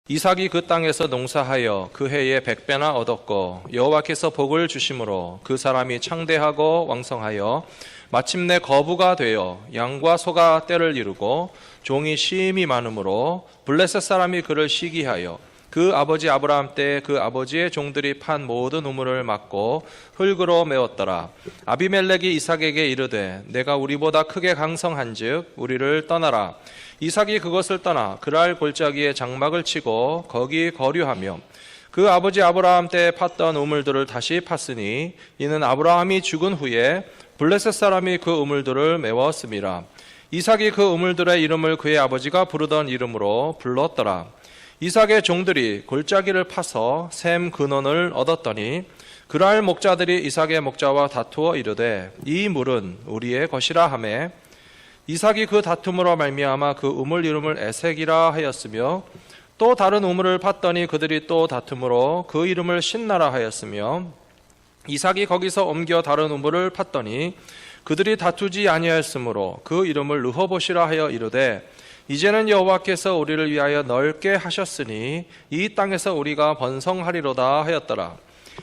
이삭이 그 땅에서 농사하여 그 해에 100배나 얻었고 여호와께서 복을 주심으로 그 사람이 창대하고 왕성하여 마침내 거부가 되어 양과 소가 떼를 이루고 종이 심히 많으므로 블레셋 사람이 그를 시기하여 그 아버지 아브라함 때 그 아버지의 종들이 판 모든 우물을 막고 흙으로 메웠더라. 아비멜렉이 이삭에게 이르되 내가 우리보다 크게 강성한즉 우리를 떠나라. 이삭이 그것을 떠나 그랄 골짜기에 장막을 치고 거기 거류하며 그 아버지 아브라함 때 팠던 우물들을 다시 팠으니 이는 아브라함이 죽은 후에 블레셋 사람이 그 우물들을 메웠음이라. 이삭이 그 우물들의 이름을 그의 아버지가 부르던 이름으로 불렀더라. 이삭의 종들이 골짜기를 파서 샘 근원을 얻었더니 그랄 목자들이 이삭의 목자와 다투어 이르되 이 물은 우리의 것이라 하매 이삭이 그 다툼으로 말미암아 그 우물 이름을 에색이라 하였으며 또 다른 우물을 팠더니 그들이 또 다툼으로 그 이름을 신나라 하였으며 이삭이 거기서 옮겨 다른 우물을 팠더니 그들이 다투지 아니하였으므로 그 이름을 르호봇이라 하여 이르되 이제는 여호와께서 우리를 위하여 넓게 하셨으니 이 땅에서 우리가 번성하리로다 하였더라.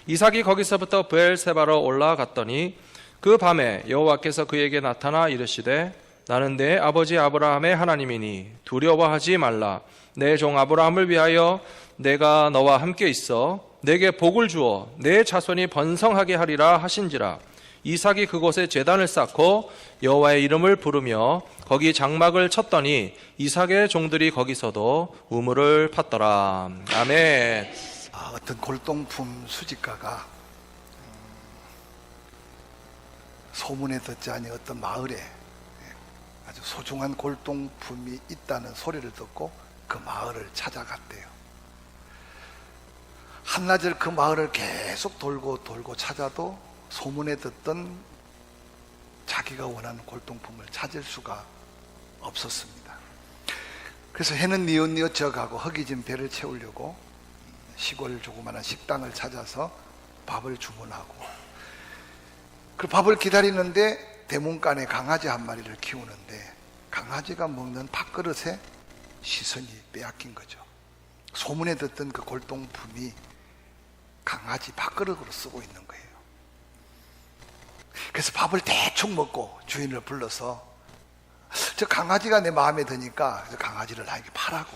이삭이 거기서부터 브엘세바로 올라갔더니 그 밤에 여호와께서 그에게 나타나 이르시되 나는 내 아버지 아브라함의 하나님이니 두려워하지 말라. 내 종 아브라함을 위하여 내가 너와 함께 있어 내게 복을 주어 내 자손이 번성하게 하리라 하신지라. 이삭이 그곳에 제단을 쌓고 여호와의 이름을 부르며 거기 장막을 쳤더니 이삭의 종들이 거기서도 우물을 팠더라. 아멘. 어떤 골동품 수집가가 소문에 듣지 아니 어떤 마을에 아주 소중한 골동품이 있다는 소리를 듣고 그 마을을 찾아갔대요. 한나절 그 마을을 계속 돌고 찾아도 소문에 듣던 자기가 원하는 골동품을 찾을 수가 없었습니다. 그래서 해는 뉘엿뉘엿 져가고 허기진 배를 채우려고 시골 조그마한 식당을 찾아서 밥을 주문하고 그 밥을 기다리는데 대문간에 강아지 한 마리를 키우는데 강아지가 먹는 밥그릇에 시선이 빼앗긴 거죠. 소문에 듣던 그 골동품이 강아지 밥그릇으로 쓰고 있는 거예요. 그래서 밥을 대충 먹고 주인을 불러서 저 강아지가 내 마음에 드니까 저 강아지를 나에게 파라고.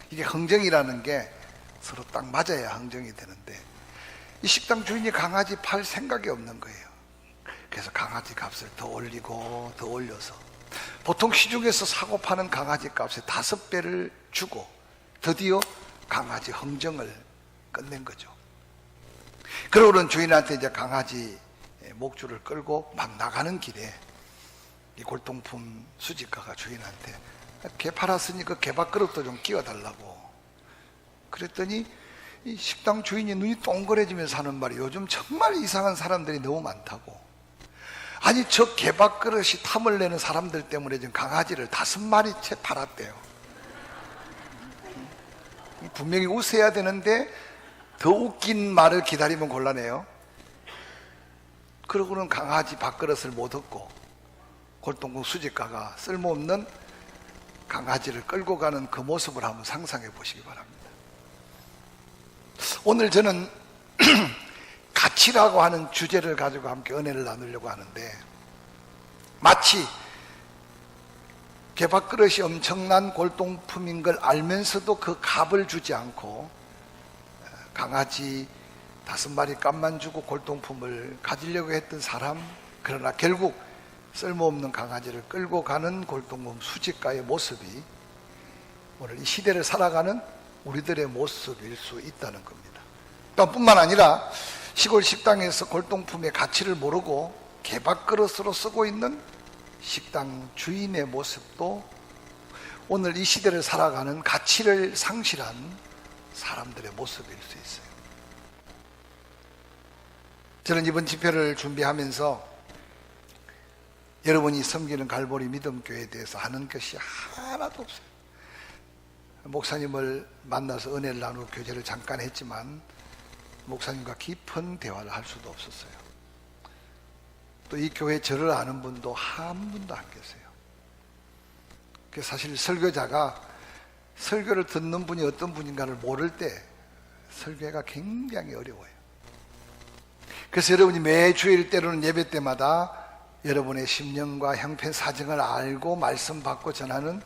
이게 흥정이라는 게 서로 딱 맞아야 흥정이 되는데 이 식당 주인이 강아지 팔 생각이 없는 거예요. 그래서 강아지 값을 더 올리고 더 올려서 보통 시중에서 사고 파는 강아지 값의 5배를 주고 드디어 강아지 흥정을 끝낸 거죠. 그러고는 주인한테 이제 강아지 목줄을 끌고 막 나가는 길에 이 골동품 수집가가 주인한테 개 팔았으니 그 개밥그릇도 좀 끼워달라고 그랬더니 이 식당 주인이 눈이 동그래지면서 하는 말이 요즘 정말 이상한 사람들이 너무 많다고. 아니 저 개밥그릇이 탐을 내는 사람들 때문에 지금 강아지를 5마리째 팔았대요. 분명히 웃어야 되는데 더 웃긴 말을 기다리면 곤란해요. 그러고는 강아지 밥그릇을 못 얻고 골동품 수집가가 쓸모없는 강아지를 끌고 가는 그 모습을 한번 상상해 보시기 바랍니다. 오늘 저는 가치라고 하는 주제를 가지고 함께 은혜를 나누려고 하는데 마치 개밥그릇이 엄청난 골동품인 걸 알면서도 그 값을 주지 않고 강아지 5마리 값만 주고 골동품을 가지려고 했던 사람, 그러나 결국 쓸모없는 강아지를 끌고 가는 골동품 수집가의 모습이 오늘 이 시대를 살아가는 우리들의 모습일 수 있다는 겁니다. 또 뿐만 아니라 시골 식당에서 골동품의 가치를 모르고 개밥그릇으로 쓰고 있는 식당 주인의 모습도 오늘 이 시대를 살아가는 가치를 상실한 사람들의 모습일 수 있어요. 저는 이번 집회를 준비하면서 여러분이 섬기는 갈보리 믿음교회에 대해서 아는 것이 하나도 없어요. 목사님을 만나서 은혜를 나누고 교제를 잠깐 했지만 목사님과 깊은 대화를 할 수도 없었어요. 또 이 교회 저를 아는 분도 한 분도 안 계세요. 사실 설교자가 설교를 듣는 분이 어떤 분인가를 모를 때 설교가 굉장히 어려워요. 그래서 여러분이 매주일 때로는 예배 때마다 여러분의 심령과 형편 사정을 알고 말씀 받고 전하는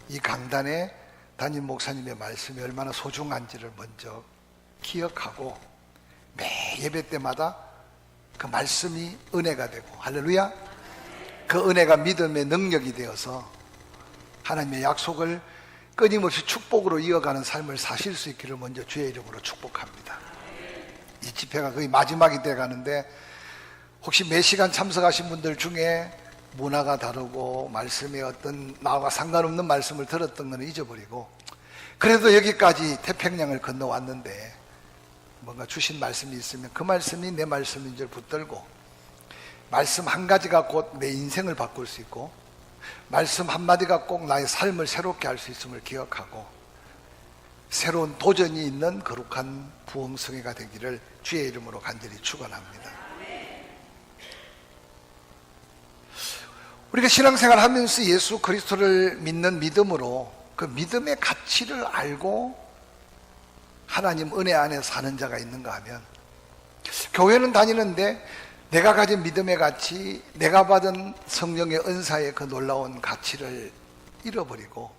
이 강단에 담임 목사님의 말씀이 얼마나 소중한지를 먼저 기억하고 매 예배 때마다 그 말씀이 은혜가 되고, 할렐루야, 그 은혜가 믿음의 능력이 되어서 하나님의 약속을 끊임없이 축복으로 이어가는 삶을 사실 수 있기를 먼저 주의 이름으로 축복합니다. 이 집회가 거의 마지막이 돼 가는데 혹시 몇 시간 참석하신 분들 중에 문화가 다르고 말씀에 어떤 나와 상관없는 말씀을 들었던 건 잊어버리고 그래도 여기까지 태평양을 건너왔는데 뭔가 주신 말씀이 있으면 그 말씀이 내 말씀인 줄 붙들고, 말씀 한 가지가 곧 내 인생을 바꿀 수 있고 말씀 한마디가 꼭 나의 삶을 새롭게 할 수 있음을 기억하고 새로운 도전이 있는 거룩한 부흥성회가 되기를 주의 이름으로 간절히 축원합니다. 우리가 신앙생활 하면서 예수 그리스도를 믿는 믿음으로 그 믿음의 가치를 알고 하나님 은혜 안에 사는 자가 있는가 하면, 교회는 다니는데 내가 가진 믿음의 가치, 내가 받은 성령의 은사의 그 놀라운 가치를 잃어버리고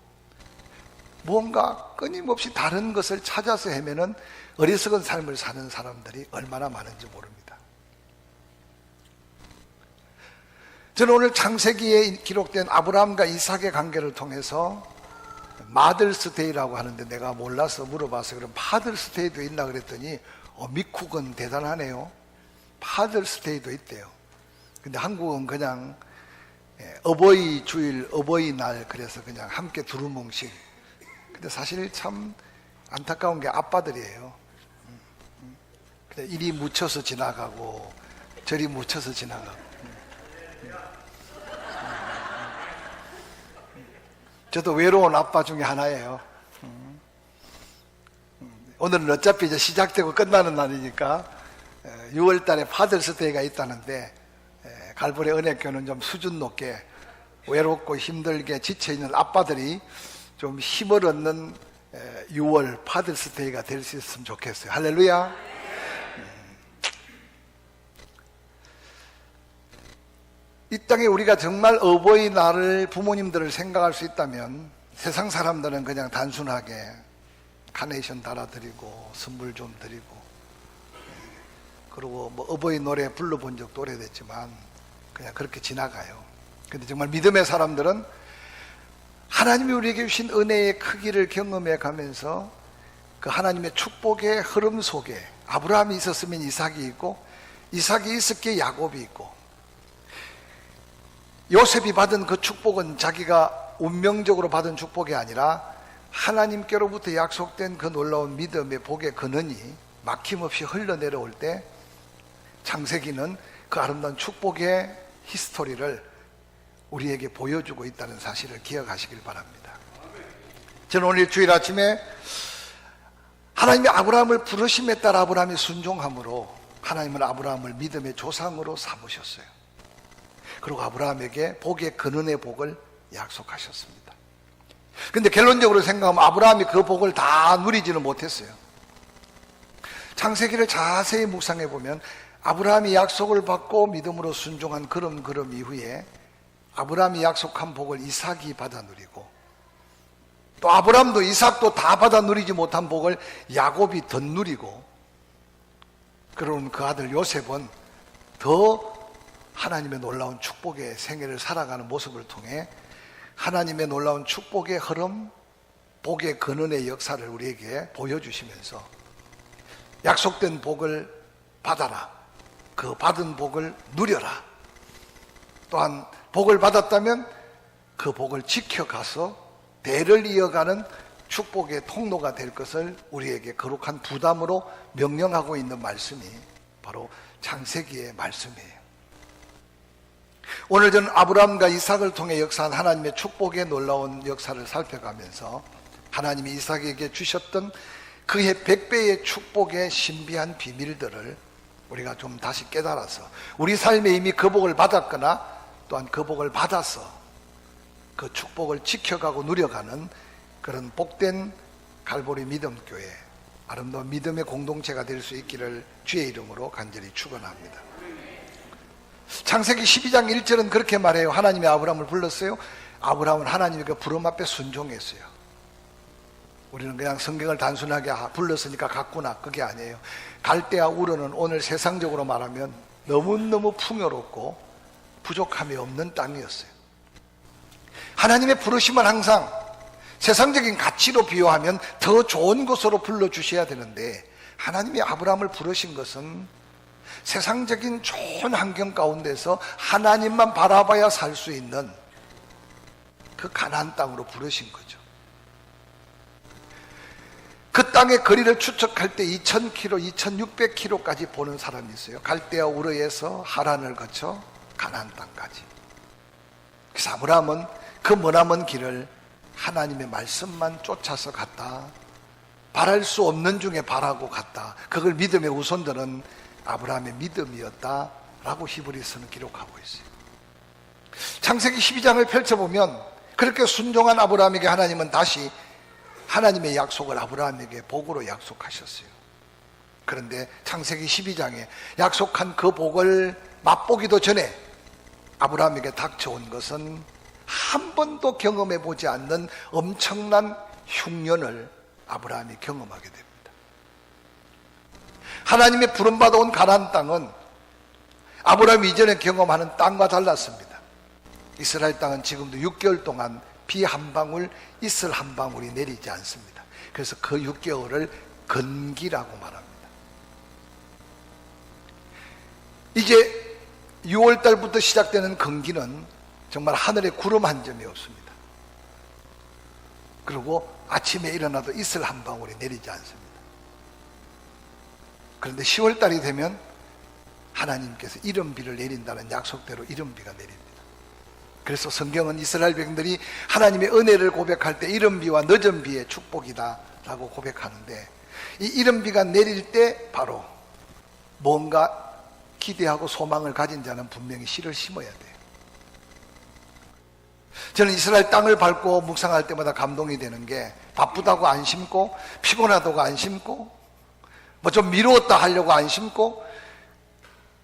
무언가 끊임없이 다른 것을 찾아서 헤매는 어리석은 삶을 사는 사람들이 얼마나 많은지 모릅니다. 저는 오늘 창세기에 기록된 아브라함과 이삭의 관계를 통해서 마들스데이라고 하는데 내가 몰라서 물어봐서 그럼 파들스데이도 있나 그랬더니 미국은 대단하네요. 파들스데이도 있대요. 근데 한국은 그냥 어버이 주일, 어버이날 그래서 그냥 함께 두루뭉실. 근데 사실 참 안타까운 게 아빠들이에요. 그냥 이리 묻혀서 지나가고 저리 묻혀서 지나가고. 저도 외로운 아빠 중에 하나예요. 오늘은 어차피 이제 시작되고 끝나는 날이니까 6월 달에 파들스데이가 있다는데 갈보리 은혜교는 좀 수준 높게 외롭고 힘들게 지쳐있는 아빠들이 좀 힘을 얻는 6월 파들스데이가 될 수 있으면 좋겠어요. 할렐루야. 이 땅에 우리가 정말 어버이날을 부모님들을 생각할 수 있다면 세상 사람들은 그냥 단순하게 카네이션 달아드리고 선물 좀 드리고 그리고 뭐 어버이 노래 불러본 적도 오래됐지만 그냥 그렇게 지나가요. 근데 정말 믿음의 사람들은 하나님이 우리에게 주신 은혜의 크기를 경험해 가면서 그 하나님의 축복의 흐름 속에 아브라함이 있었으면 이삭이 있고 이삭이 있었기에 야곱이 있고 요셉이 받은 그 축복은 자기가 운명적으로 받은 축복이 아니라 하나님께로부터 약속된 그 놀라운 믿음의 복의 근원이 막힘없이 흘러내려올 때 창세기는 그 아름다운 축복의 히스토리를 우리에게 보여주고 있다는 사실을 기억하시길 바랍니다. 저는 오늘 주일 아침에 하나님이 아브라함을 부르심에 따라 아브라함이 순종함으로 하나님은 아브라함을 믿음의 조상으로 삼으셨어요. 그리고 아브라함에게 복의 근원의 복을 약속하셨습니다. 근데 결론적으로 생각하면 아브라함이 그 복을 다 누리지는 못했어요. 창세기를 자세히 묵상해 보면 아브라함이 약속을 받고 믿음으로 순종한 걸음 이후에 아브라함이 약속한 복을 이삭이 받아 누리고 또 아브라함도 이삭도 다 받아 누리지 못한 복을 야곱이 더 누리고 그러는 그 아들 요셉은 더 하나님의 놀라운 축복의 생애를 살아가는 모습을 통해 하나님의 놀라운 축복의 흐름, 복의 근원의 역사를 우리에게 보여주시면서 약속된 복을 받아라, 그 받은 복을 누려라, 또한 복을 받았다면 그 복을 지켜가서 대를 이어가는 축복의 통로가 될 것을 우리에게 거룩한 부담으로 명령하고 있는 말씀이 바로 창세기의 말씀이에요. 오늘 저는 아브라함과 이삭을 통해 역사한 하나님의 축복의 놀라운 역사를 살펴가면서 하나님이 이삭에게 주셨던 그의 100배의 축복의 신비한 비밀들을 우리가 좀 다시 깨달아서 우리 삶에 이미 그 복을 받았거나 또한 그 복을 받아서 그 축복을 지켜가고 누려가는 그런 복된 갈보리 믿음교회, 아름다운 믿음의 공동체가 될 수 있기를 주의 이름으로 간절히 축원합니다. 창세기 12장 1절은 그렇게 말해요. 하나님이 아브라함을 불렀어요. 아브라함은 하나님의 그 부름 앞에 순종했어요. 우리는 그냥 성경을 단순하게 불렀으니까 갔구나, 그게 아니에요. 갈대아 우르는 오늘 세상적으로 말하면 너무너무 풍요롭고 부족함이 없는 땅이었어요. 하나님의 부르심은 항상 세상적인 가치로 비유하면 더 좋은 곳으로 불러주셔야 되는데, 하나님이 아브라함을 부르신 것은 세상적인 좋은 환경 가운데서 하나님만 바라봐야 살 수 있는 그 가나안 땅으로 부르신 거죠. 그 땅의 거리를 추측할 때 2000km, 2600km까지 보는 사람이 있어요. 갈대아 우르에서 하란을 거쳐 가나안 땅까지. 그래서 아브라함은 그 머나먼 길을 하나님의 말씀만 쫓아서 갔다. 바랄 수 없는 중에 바라고 갔다. 그걸 믿음의 우선들은 아브라함의 믿음이었다라고 히브리서는 기록하고 있어요. 창세기 12장을 펼쳐보면 그렇게 순종한 아브라함에게 하나님은 다시 하나님의 약속을 아브라함에게 복으로 약속하셨어요. 그런데 창세기 12장에 약속한 그 복을 맛보기도 전에 아브라함에게 닥쳐온 것은 한 번도 경험해 보지 않는 엄청난 흉년을 아브라함이 경험하게 됩니다. 하나님의 부름받아 온 가나안 땅은 아브라함이 이전에 경험하는 땅과 달랐습니다. 이스라엘 땅은 지금도 6개월 동안 비 한 방울, 이슬 한 방울이 내리지 않습니다. 그래서 그 6개월을 건기라고 말합니다. 이제 6월 달부터 시작되는 건기는 정말 하늘에 구름 한 점이 없습니다. 그리고 아침에 일어나도 이슬 한 방울이 내리지 않습니다. 그런데 10월 달이 되면 하나님께서 이른비를 내린다는 약속대로 이른비가 내립니다. 그래서 성경은 이스라엘 백성들이 하나님의 은혜를 고백할 때 이른비와 늦은 비의 축복이다 라고 고백하는데, 이 이른비가 내릴 때 바로 뭔가 기대하고 소망을 가진 자는 분명히 씨를 심어야 돼요. 저는 이스라엘 땅을 밟고 묵상할 때마다 감동이 되는 게, 바쁘다고 안 심고 피곤하다고 안 심고 뭐 좀 미루었다 하려고 안 심고,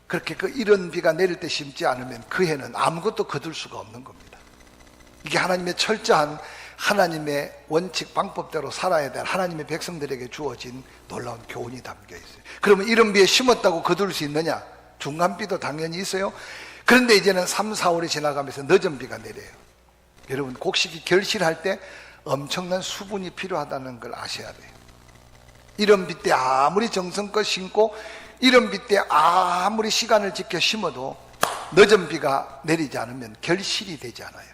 그렇게 그 이른 비가 내릴 때 심지 않으면 그 해는 아무것도 거둘 수가 없는 겁니다. 이게 하나님의 철저한 하나님의 원칙 방법대로 살아야 될 하나님의 백성들에게 주어진 놀라운 교훈이 담겨 있어요. 그러면 이른 비에 심었다고 거둘 수 있느냐? 중간비도 당연히 있어요. 그런데 이제는 3, 4월이 지나가면서 늦은 비가 내려요. 여러분, 곡식이 결실할 때 엄청난 수분이 필요하다는 걸 아셔야 돼요. 이른 비 때 아무리 정성껏 심고 이른 비 때 아무리 시간을 지켜 심어도 늦은 비가 내리지 않으면 결실이 되지 않아요.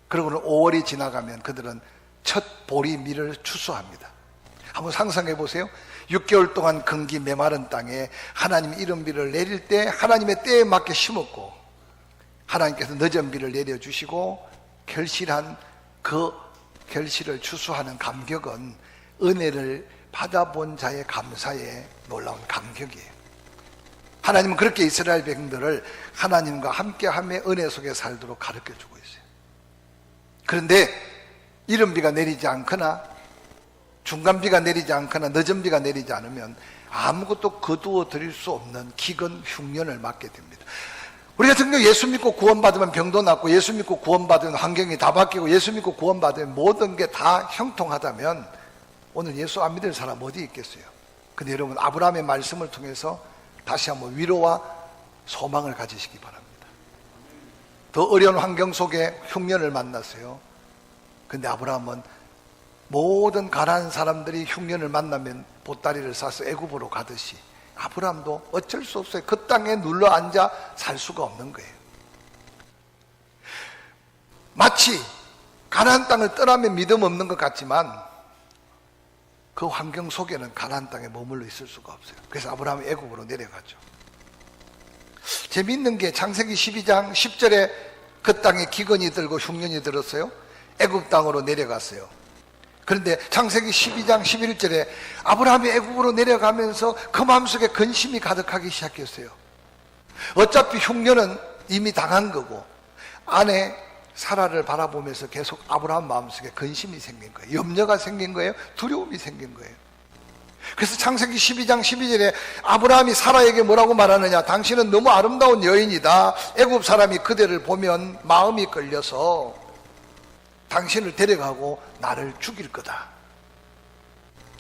그리고는 5월이 지나가면 그들은 첫 보리밀을 추수합니다. 한번 상상해 보세요. 6개월 동안 건기 메마른 땅에 하나님이 이른 비를 내릴 때 하나님의 때에 맞게 심었고, 하나님께서 늦은 비를 내려주시고 결실한 그 결실을 추수하는 감격은 은혜를 받아본 자의 감사에 놀라운 감격이에요. 하나님은 그렇게 이스라엘 백성들을 하나님과 함께함의 은혜 속에 살도록 가르쳐주고 있어요. 그런데 이른 비가 내리지 않거나 중간비가 내리지 않거나 늦은 비가 내리지 않으면 아무것도 거두어 드릴 수 없는 기근 흉년을 맞게 됩니다. 우리 같은 경우 예수 믿고 구원받으면 병도 낫고, 예수 믿고 구원받으면 환경이 다 바뀌고, 예수 믿고 구원받으면 모든 게 다 형통하다면 오늘 예수 안 믿을 사람 어디 있겠어요? 근데 여러분, 아브라함의 말씀을 통해서 다시 한번 위로와 소망을 가지시기 바랍니다. 더 어려운 환경 속에 흉년을 만났어요. 근데 아브라함은 모든 가난한 사람들이 흉년을 만나면 보따리를 싸서 애굽으로 가듯이 아브라함도 어쩔 수 없어요. 그 땅에 눌러 앉아 살 수가 없는 거예요. 마치 가나안 땅을 떠나면 믿음 없는 것 같지만 그 환경 속에는 가나안 땅에 머물러 있을 수가 없어요. 그래서 아브라함이 애굽으로 내려가죠. 재미있는 게 창세기 12장 10절에 그 땅에 기근이 들고 흉년이 들었어요. 애굽 땅으로 내려갔어요. 그런데 창세기 12장 11절에 아브라함이 애굽으로 내려가면서 그 마음속에 근심이 가득하기 시작했어요. 어차피 흉년은 이미 당한 거고, 아내 사라를 바라보면서 계속 아브라함 마음속에 근심이 생긴 거예요. 염려가 생긴 거예요. 두려움이 생긴 거예요. 그래서 창세기 12장 12절에 아브라함이 사라에게 뭐라고 말하느냐? 당신은 너무 아름다운 여인이다. 애굽 사람이 그대를 보면 마음이 끌려서 당신을 데려가고 나를 죽일 거다.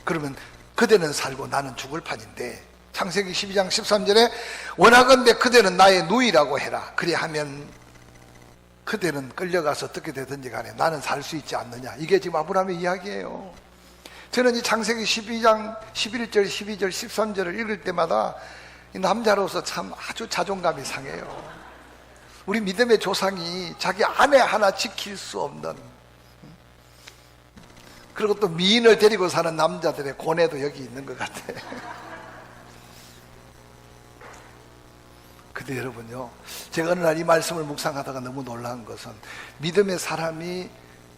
그러면 그대는 살고 나는 죽을 판인데, 창세기 12장 13절에 원하건대 그대는 나의 누이라고 해라. 그리하면 그대는 끌려가서 어떻게 되든지 간에 나는 살 수 있지 않느냐. 이게 지금 아브라함의 이야기예요. 저는 이 창세기 12장 11절, 12절, 13절을 읽을 때마다 이 남자로서 참 아주 자존감이 상해요. 우리 믿음의 조상이 자기 아내 하나 지킬 수 없는, 그리고 또 미인을 데리고 사는 남자들의 고뇌도 여기 있는 것 같아. 근데 여러분요, 제가 어느 날 이 말씀을 묵상하다가 너무 놀란 것은, 믿음의 사람이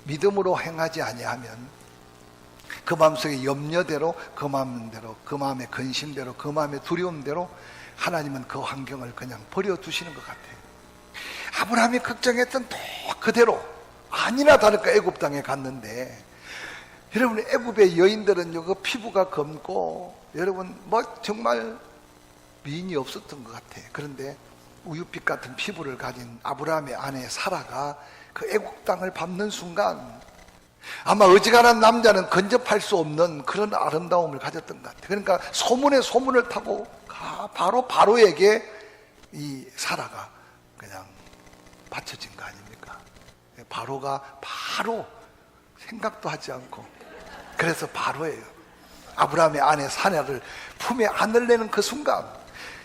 믿음으로 행하지 아니하면 그 마음속의 염려대로, 그 마음대로, 그 마음의 근심대로, 그 마음의 두려움대로 하나님은 그 환경을 그냥 버려두시는 것 같아요. 아브라함이 걱정했던 또 그대로 아니나 다를까 애굽 땅에 갔는데, 여러분 애굽의 여인들은요, 그 피부가 검고 여러분 뭐 정말 미인이 없었던 것 같아. 그런데 우유빛 같은 피부를 가진 아브라함의 아내 사라가 그 애국 땅을 밟는 순간 아마 어지간한 남자는 근접할 수 없는 그런 아름다움을 가졌던 것 같아. 그러니까 소문에 소문을 타고 바로 바로에게 이 사라가 그냥 바쳐진 거 아닙니까? 바로가 바로 생각도 하지 않고, 그래서 바로예요. 아브라함의 아내 사라를 품에 안으려는 그 순간,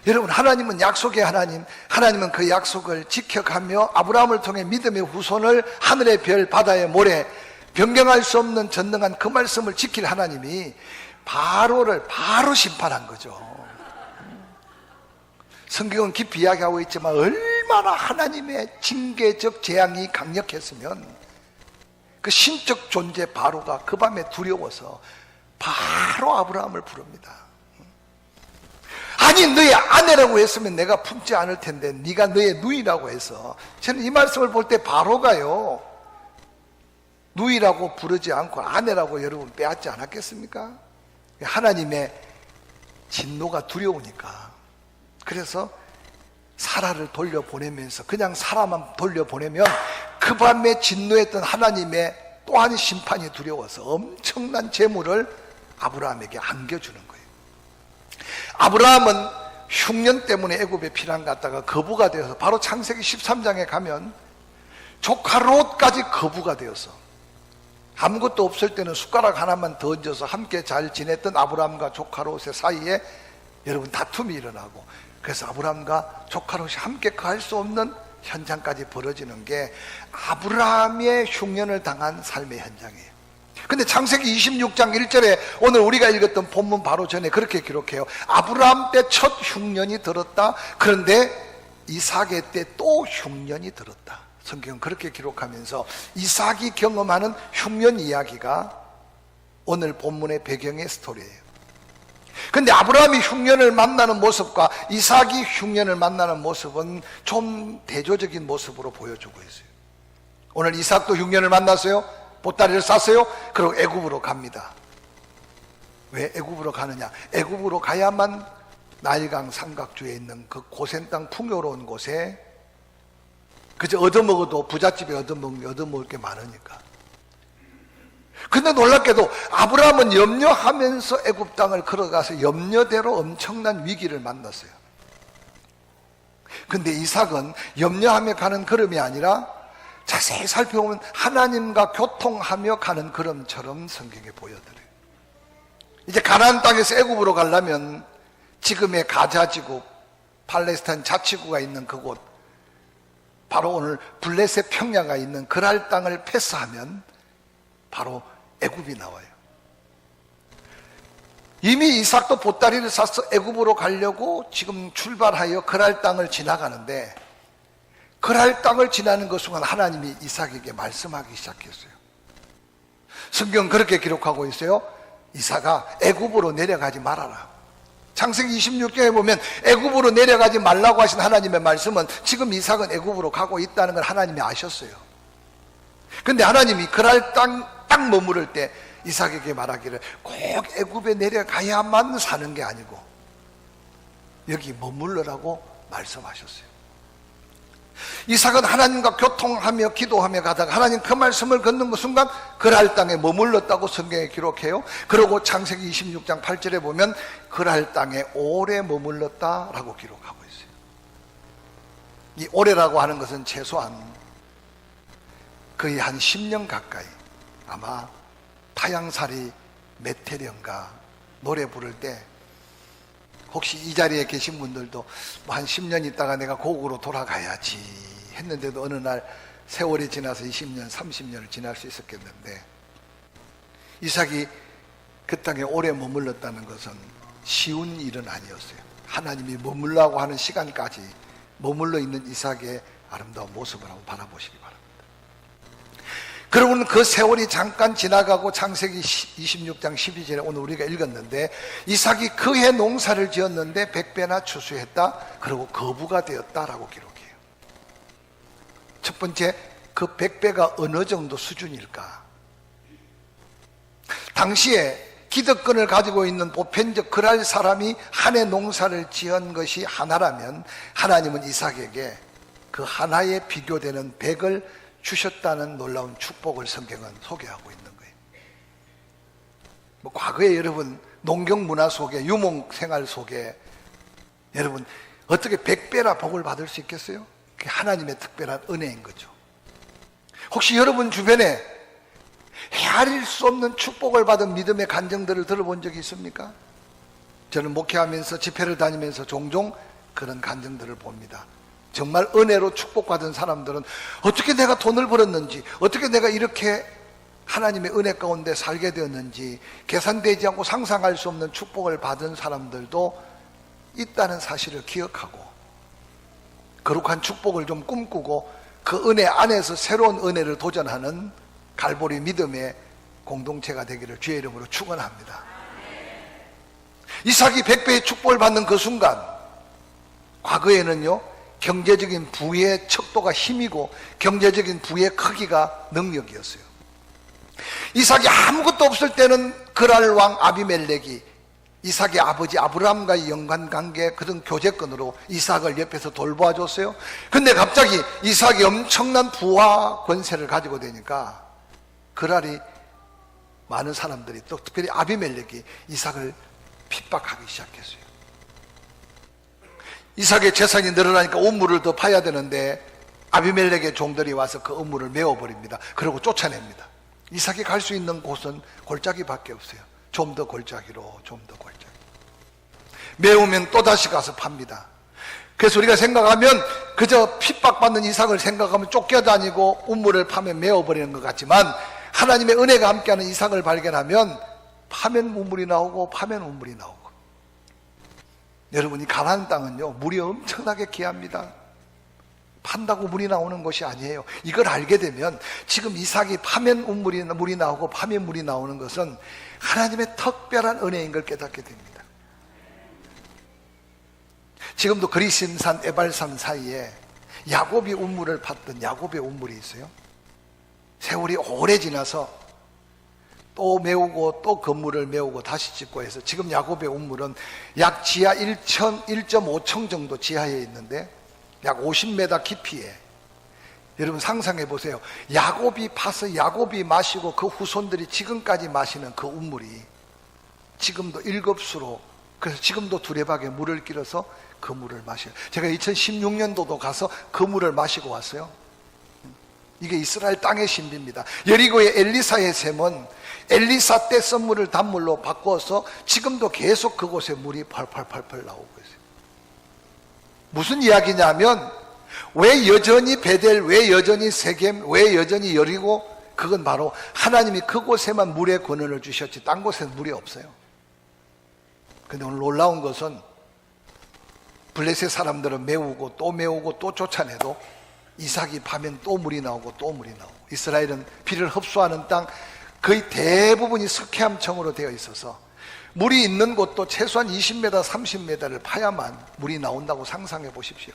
여러분 하나님은 약속의 하나님, 하나님은 그 약속을 지켜가며 아브라함을 통해 믿음의 후손을 하늘의 별, 바다의 모래, 변경할 수 없는 전능한 그 말씀을 지킬 하나님이 바로를 바로 심판한 거죠. 성경은 깊이 이야기하고 있지만 얼마나 하나님의 징계적 재앙이 강력했으면 그 신적 존재 바로가 그 밤에 두려워서 바로 아브라함을 부릅니다. 아니 너의 아내라고 했으면 내가 품지 않을 텐데 네가 너의 누이라고 해서, 저는 이 말씀을 볼 때 바로가요, 누이라고 부르지 않고 아내라고 여러분 빼앗지 않았겠습니까? 하나님의 진노가 두려우니까. 그래서 사라를 돌려보내면서, 그냥 사라만 돌려보내면 그 밤에 진노했던 하나님의 또한 심판이 두려워서 엄청난 재물을 아브라함에게 안겨주는 거예요. 아브라함은 흉년 때문에 애굽에 피난 갔다가 거부가 되어서, 바로 창세기 13장에 가면 조카 롯까지 거부가 되어서, 아무것도 없을 때는 숟가락 하나만 더 얹어서 함께 잘 지냈던 아브라함과 조카 롯의 사이에 여러분 다툼이 일어나고, 그래서 아브라함과 조카 롯이 함께 거할 수 없는 현장까지 벌어지는 게 아브라함의 흉년을 당한 삶의 현장이에요. 근데 창세기 26장 1절에 오늘 우리가 읽었던 본문 바로 전에 그렇게 기록해요. 아브라함 때 첫 흉년이 들었다. 그런데 이삭의 때 또 흉년이 들었다. 성경은 그렇게 기록하면서 이삭이 경험하는 흉년 이야기가 오늘 본문의 배경의 스토리예요. 근데 아브라함이 흉년을 만나는 모습과 이삭이 흉년을 만나는 모습은 좀 대조적인 모습으로 보여주고 있어요. 오늘 이삭도 흉년을 만났어요. 보따리를 쌌어요. 그리고 애굽으로 갑니다. 왜 애굽으로 가느냐? 애굽으로 가야만 나일강 삼각주에 있는 그 고센 땅 풍요로운 곳에 그저 얻어먹어도 부잣집에 얻어먹을 게 많으니까. 근데 놀랍게도 아브라함은 염려하면서 애굽 땅을 걸어가서 염려대로 엄청난 위기를 만났어요. 근데 이삭은 염려하며 가는 걸음이 아니라 자세히 살펴보면 하나님과 교통하며 가는 걸음처럼 성경에 보여드려요. 이제 가나안 땅에서 애굽으로 가려면 지금의 가자지구, 팔레스타인 자치구가 있는 그곳, 바로 오늘 블레셋 평야가 있는 그랄 땅을 패스하면 바로 애굽이 나와요. 이미 이삭도 보따리를 싸서 애굽으로 가려고 지금 출발하여 그랄 땅을 지나가는데, 그랄 땅을 지나는 그 순간 하나님이 이삭에게 말씀하기 시작했어요. 성경은 그렇게 기록하고 있어요. 이삭아, 애굽으로 내려가지 말아라. 창세기 26장에 보면 애굽으로 내려가지 말라고 하신 하나님의 말씀은 지금 이삭은 애굽으로 가고 있다는 걸 하나님이 아셨어요. 근데 하나님이 그랄 딱 머무를 때 이삭에게 말하기를 꼭 애굽에 내려가야만 사는 게 아니고 여기 머물러라고 말씀하셨어요. 이삭은 하나님과 교통하며 기도하며 가다가 하나님 그 말씀을 걷는 그 순간 그랄 땅에 머물렀다고 성경에 기록해요. 그리고 창세기 26장 8절에 보면 그랄 땅에 오래 머물렀다라고 기록하고 있어요. 이 오래라고 하는 것은 최소한 거의 한 10년 가까이, 아마 타향살이 메테련가 노래 부를 때 혹시 이 자리에 계신 분들도 뭐 한 10년 있다가 내가 고국으로 돌아가야지 했는데도 어느 날 세월이 지나서 20년, 30년을 지날 수 있었겠는데, 이삭이 그 땅에 오래 머물렀다는 것은 쉬운 일은 아니었어요. 하나님이 머물라고 하는 시간까지 머물러 있는 이삭의 아름다운 모습을 한번 바라보시기 바랍니다. 그러면 그 세월이 잠깐 지나가고 창세기 26장 12절에 오늘 우리가 읽었는데 이삭이 그해 농사를 지었는데 100배나 추수했다. 그리고 거부가 되었다라고 기록해요. 첫 번째, 그 100배가 어느 정도 수준일까? 당시에 기득권을 가지고 있는 보편적 그랄 사람이 한 해 농사를 지은 것이 하나라면 하나님은 이삭에게 그 하나에 비교되는 100을 주셨다는 놀라운 축복을 성경은 소개하고 있는 거예요. 뭐 과거에 여러분 농경 문화 속에, 유목 생활 속에 여러분 어떻게 100배나 복을 받을 수 있겠어요? 그게 하나님의 특별한 은혜인 거죠. 혹시 여러분 주변에 헤아릴 수 없는 축복을 받은 믿음의 간증들을 들어본 적이 있습니까? 저는 목회하면서 집회를 다니면서 종종 그런 간증들을 봅니다. 정말 은혜로 축복받은 사람들은 어떻게 내가 돈을 벌었는지, 어떻게 내가 이렇게 하나님의 은혜 가운데 살게 되었는지 계산되지 않고 상상할 수 없는 축복을 받은 사람들도 있다는 사실을 기억하고 거룩한 축복을 좀 꿈꾸고 그 은혜 안에서 새로운 은혜를 도전하는 갈보리 믿음의 공동체가 되기를 주의 이름으로 축원합니다. 이삭이 100배의 축복을 받는 그 순간, 과거에는요 경제적인 부의 척도가 힘이고 경제적인 부의 크기가 능력이었어요. 이삭이 아무것도 없을 때는 그랄 왕 아비멜렉이 이삭의 아버지 아브라함과의 연관관계 그런 교제권으로 이삭을 옆에서 돌봐줬어요. 근데 갑자기 이삭이 엄청난 부와 권세를 가지고 되니까 그랄이 많은 사람들이, 또 특별히 아비멜렉이 이삭을 핍박하기 시작했어요. 이삭의 재산이 늘어나니까 우물을 더 파야 되는데 아비멜렉의 종들이 와서 그 우물을 메워버립니다. 그리고 쫓아냅니다. 이삭이 갈 수 있는 곳은 골짜기밖에 없어요. 좀 더 골짜기로, 좀 더 골짜기. 메우면 또다시 가서 팝니다. 그래서 우리가 생각하면 그저 핍박받는 이삭을 생각하면 쫓겨다니고 우물을 파면 메워버리는 것 같지만, 하나님의 은혜가 함께하는 이삭을 발견하면 파면 우물이 나오고 파면 우물이 나오고. 여러분이 가나안 땅은요 물이 엄청나게 귀합니다. 판다고 물이 나오는 것이 아니에요. 이걸 알게 되면 지금 이삭이 파면 물이 나오고 파면 물이 나오는 것은 하나님의 특별한 은혜인 걸 깨닫게 됩니다. 지금도 그리심산 에발산 사이에 야곱이 우물을 팠던 야곱의 우물이 있어요. 세월이 오래 지나서 또 메우고 또 건물을 메우고 다시 짓고 해서 지금 야곱의 우물은 약 지하 1.5층 정도 지하에 있는데 약 50m 깊이에, 여러분 상상해 보세요. 야곱이 파서 야곱이 마시고 그 후손들이 지금까지 마시는 그 우물이 지금도 7수로, 그래서 지금도 두레박에 물을 길어서 그 물을 마셔요. 제가 2016년도도 가서 그 물을 마시고 왔어요. 이게 이스라엘 땅의 신비입니다. 여리고의 엘리사의 샘은 엘리사 때 선물을 단물로 바꿔서 지금도 계속 그곳에 물이 펄펄펄펄 나오고 있어요. 무슨 이야기냐면 왜 여전히 베델, 왜 여전히 세겜, 왜 여전히 여리고, 그건 바로 하나님이 그곳에만 물의 권한을 주셨지 딴 곳에는 물이 없어요. 근데 오늘 놀라운 것은 블레셋 사람들은 메우고 또 쫓아내도 이삭이 파면 또 물이 나오고 또 물이 나오고, 이스라엘은 비를 흡수하는 땅 거의 대부분이 스케암청으로 되어 있어서 물이 있는 곳도 최소한 20m, 30m를 파야만 물이 나온다고 상상해 보십시오.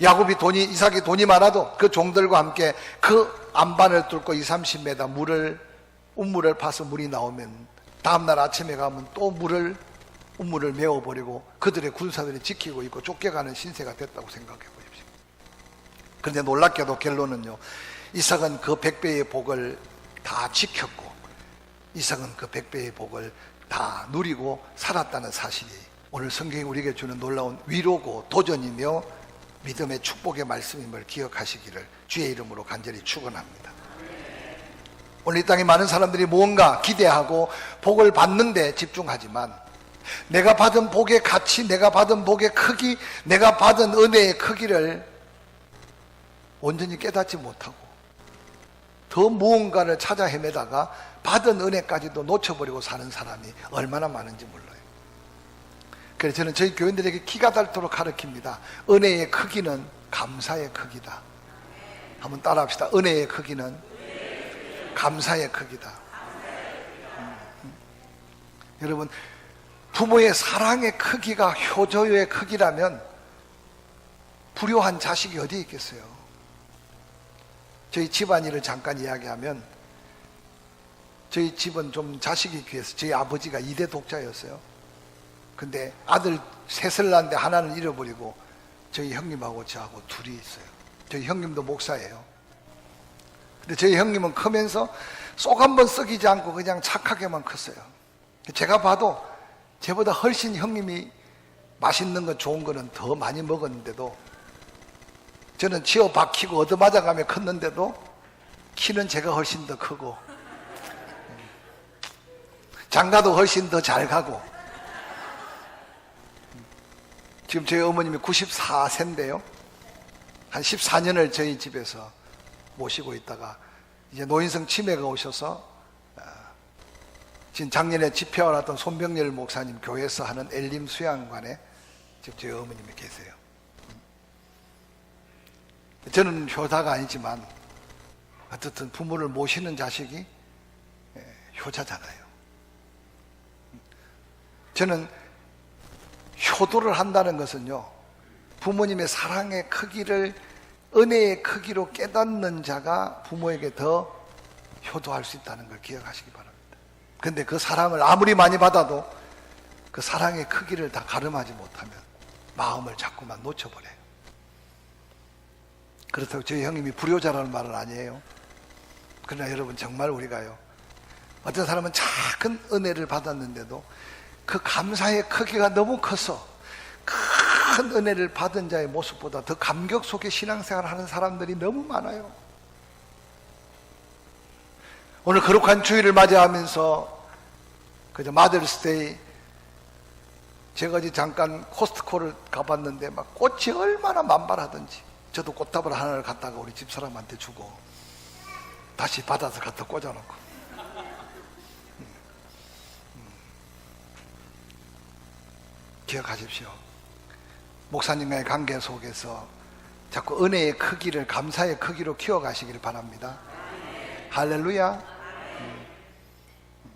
이삭이 돈이 많아도 그 종들과 함께 그 안반을 뚫고 20-30m 운물을 파서 물이 나오면 다음날 아침에 가면 또 운물을 메워버리고 그들의 군사들이 지키고 있고 쫓겨가는 신세가 됐다고 생각해 보십시오. 그런데 놀랍게도 결론은요, 이삭은 그 100배의 복을 다 지켰고 이삭은 그 100배의 복을 다 누리고 살았다는 사실이 오늘 성경이 우리에게 주는 놀라운 위로고 도전이며 믿음의 축복의 말씀임을 기억하시기를 주의 이름으로 간절히 축원합니다. 오늘 이 땅에 많은 사람들이 무언가 기대하고 복을 받는 데 집중하지만 내가 받은 복의 가치, 내가 받은 복의 크기, 내가 받은 은혜의 크기를 온전히 깨닫지 못하고 더 무언가를 찾아 헤매다가 받은 은혜까지도 놓쳐버리고 사는 사람이 얼마나 많은지 몰라요. 그래서 저는 저희 교인들에게 기가 닳도록 가르칩니다. 은혜의 크기는 감사의 크기다. 한번 따라합시다. 은혜의 크기는 감사의 크기다. 여러분, 부모의 사랑의 크기가 효조의 크기라면 불효한 자식이 어디 있겠어요? 저희 집안일을 잠깐 이야기하면 저희 집은 좀 자식이 귀해서 저희 아버지가 2대 독자였어요. 근데 아들 셋을 낳았는데 하나는 잃어버리고 저희 형님하고 저하고 둘이 있어요. 저희 형님도 목사예요. 근데 저희 형님은 크면서 쏙 한번 썩이지 않고 그냥 착하게만 컸어요. 제가 봐도 저보다 훨씬 형님이 맛있는 거 좋은 거는 더 많이 먹었는데도 저는 치어 박히고 얻어맞아가며 컸는데도 키는 제가 훨씬 더 크고 장가도 훨씬 더 잘 가고 지금 저희 어머님이 94세인데요 한 14년을 저희 집에서 모시고 있다가 이제 노인성 치매가 오셔서 지금 작년에 집회하러 왔던 손병렬 목사님 교회에서 하는 엘림 수양관에 지금 저희 어머님이 계세요. 저는 효자가 아니지만 어쨌든 부모를 모시는 자식이 효자잖아요. 저는 효도를 한다는 것은요, 부모님의 사랑의 크기를 은혜의 크기로 깨닫는 자가 부모에게 더 효도할 수 있다는 걸 기억하시기 바랍니다. 근데 그 사랑을 아무리 많이 받아도 그 사랑의 크기를 다 가름하지 못하면 마음을 자꾸만 놓쳐버려요. 그렇다고 저희 형님이 불효자라는 말은 아니에요. 그러나 여러분, 정말 우리가요, 어떤 사람은 작은 은혜를 받았는데도 그 감사의 크기가 너무 커서 큰 은혜를 받은 자의 모습보다 더 감격 속에 신앙생활을 하는 사람들이 너무 많아요. 오늘 거룩한 주일을 맞이하면서 그저 마더스데이, 제가 어제 잠깐 코스트코를 가봤는데 막 꽃이 얼마나 만발하던지 저도 꽃다발 하나를 갖다가 우리 집사람한테 주고 다시 받아서 갖다 꽂아놓고 기억하십시오. 목사님과의 관계 속에서 자꾸 은혜의 크기를 감사의 크기로 키워가시기를 바랍니다. 할렐루야.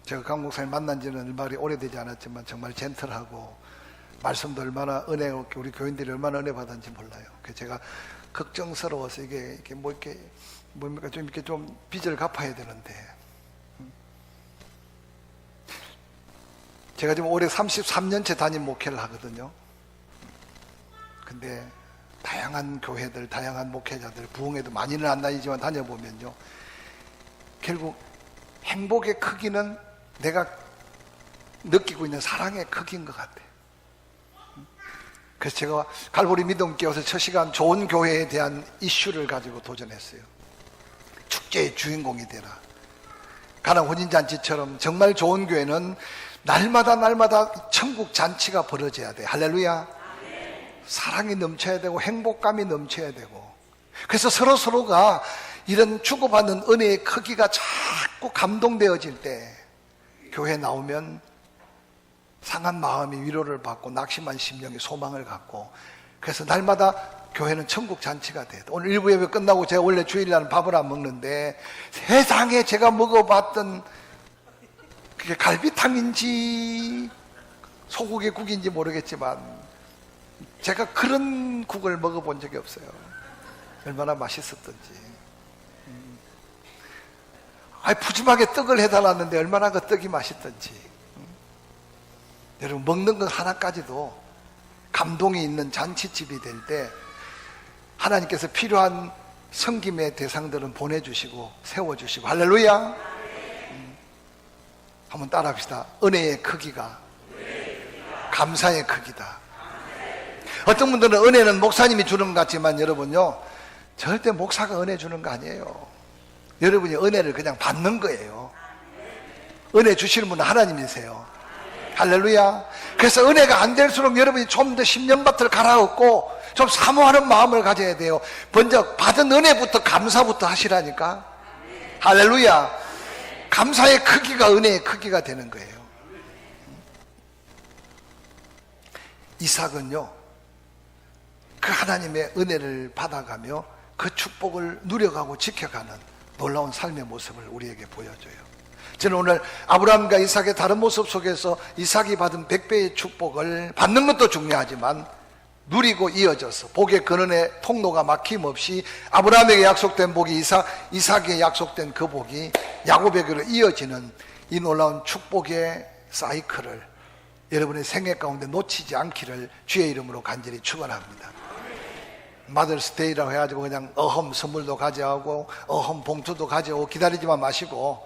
제가 강 목사님 만난 지는 얼마나 오래되지 않았지만 정말 젠틀하고 말씀도 얼마나 은혜, 우리 교인들이 얼마나 은혜 받았는지 몰라요. 그래서 제가 걱정스러워서 이게 뭡니까 좀 이렇게 좀 빚을 갚아야 되는데, 제가 지금 올해 33년째 담임 목회를 하거든요. 근데 다양한 교회들, 다양한 목회자들, 부흥회도 많이는 안 다니지만 다녀보면요, 결국 행복의 크기는 내가 느끼고 있는 사랑의 크기인 것 같아요. 그래서 제가 갈보리 믿음교회에서 첫 시간 좋은 교회에 대한 이슈를 가지고 도전했어요. 축제의 주인공이 되라. 가나 혼인잔치처럼 정말 좋은 교회는 날마다 천국 잔치가 벌어져야 돼. 할렐루야. 사랑이 넘쳐야 되고 행복감이 넘쳐야 되고, 그래서 서로가 이런 주고받는 은혜의 크기가 자꾸 감동되어질 때 교회 나오면 상한 마음이 위로를 받고 낙심한 심령이 소망을 갖고, 그래서 날마다 교회는 천국 잔치가 돼. 오늘 일부 예배 끝나고 제가 원래 주일날은 밥을 안 먹는데 세상에 제가 먹어봤던 그게 갈비탕인지 소고기 국인지 모르겠지만 제가 그런 국을 먹어본 적이 없어요. 얼마나 맛있었던지. 푸짐하게 떡을 해달랐는데 얼마나 그 떡이 맛있던지. 여러분, 먹는 것 하나까지도 감동이 있는 잔치집이 될 때 하나님께서 필요한 섬김의 대상들은 보내주시고 세워주시고. 할렐루야. 한번 따라합시다. 은혜의 크기가 감사의 크기다. 어떤 분들은 은혜는 목사님이 주는 것 같지만 여러분요, 절대 목사가 은혜 주는 거 아니에요. 여러분이 은혜를 그냥 받는 거예요. 은혜 주시는 분은 하나님이세요. 할렐루야. 그래서 은혜가 안 될수록 여러분이 좀 더 심령밭을 갈아엎고 좀 사모하는 마음을 가져야 돼요. 먼저 받은 은혜부터 감사부터 하시라니까. 할렐루야. 감사의 크기가 은혜의 크기가 되는 거예요. 이삭은요, 그 하나님의 은혜를 받아가며 그 축복을 누려가고 지켜가는 놀라운 삶의 모습을 우리에게 보여줘요. 저는 오늘 아브라함과 이삭의 다른 모습 속에서 이삭이 받은 100배의 축복을 받는 것도 중요하지만 누리고 이어져서 복의 근원의 통로가 막힘없이 아브라함에게 약속된 복이 이삭에게 약속된 그 복이 야곱에게로 이어지는 이 놀라운 축복의 사이클을 여러분의 생애 가운데 놓치지 않기를 주의 이름으로 간절히 축원합니다. 마더스데이라고 해가지고 그냥 어험 선물도 가져오고 어험 봉투도 가져오고 기다리지만 마시고,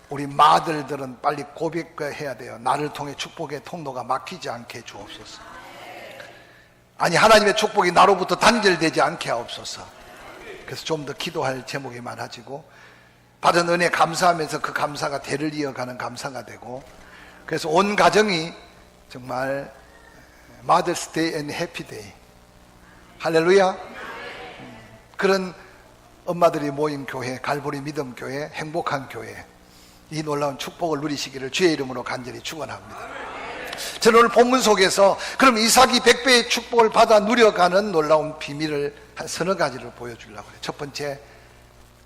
우리 마들들은 빨리 고백해야 돼요. 나를 통해 축복의 통로가 막히지 않게 주옵소서. 아니, 하나님의 축복이 나로부터 단절되지 않게 하옵소서. 그래서 좀 더 기도할 제목이 많아지고 받은 은혜 감사하면서 그 감사가 대를 이어가는 감사가 되고, 그래서 온 가정이 정말 마더스데이 앤 해피데이, 할렐루야. 그런 엄마들이 모인 교회, 갈보리 믿음 교회, 행복한 교회, 이 놀라운 축복을 누리시기를 주의 이름으로 간절히 축원합니다. 저는 오늘 본문 속에서 그럼 이삭이 100배의 축복을 받아 누려가는 놀라운 비밀을 한 서너 가지를 보여주려고 해요. 첫 번째,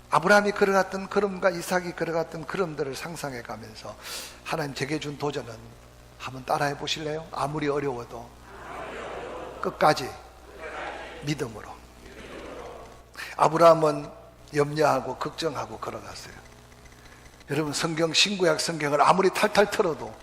아브라함이 걸어갔던 걸음과 이삭이 걸어갔던 걸음들을 상상해 가면서 하나님 제게 준 도전은 한번 따라해 보실래요? 아무리 어려워도 끝까지 믿음으로. 아브라함은 염려하고 걱정하고 걸어갔어요. 여러분, 성경 신구약 성경을 아무리 탈탈 털어도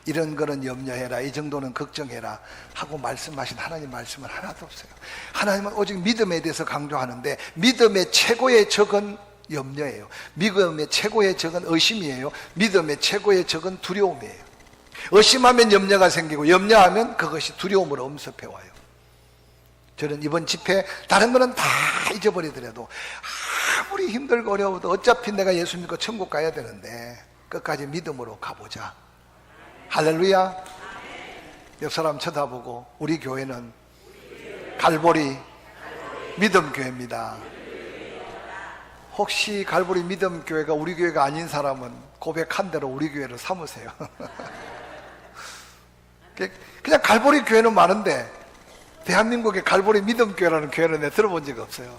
이런 거는 염려해라, 이 정도는 걱정해라 하고 말씀하신 하나님 말씀은 하나도 없어요. 하나님은 오직 믿음에 대해서 강조하는데 믿음의 최고의 적은 염려예요. 믿음의 최고의 적은 의심이에요. 믿음의 최고의 적은 두려움이에요. 의심하면 염려가 생기고 염려하면 그것이 두려움으로 엄습해 와요. 저는 이번 집회 다른 거는 다 잊어버리더라도 아무리 힘들고 어려워도 어차피 내가 예수 믿고 천국 가야 되는데 끝까지 믿음으로 가보자. 할렐루야. 옆 사람 쳐다보고 우리 교회는 갈보리 믿음교회입니다. 혹시 갈보리 믿음교회가 우리 교회가 아닌 사람은 고백한 대로 우리 교회를 삼으세요. 그냥 갈보리 교회는 많은데 대한민국의 갈보리 믿음교회라는 교회는 내가 들어본 적이 없어요.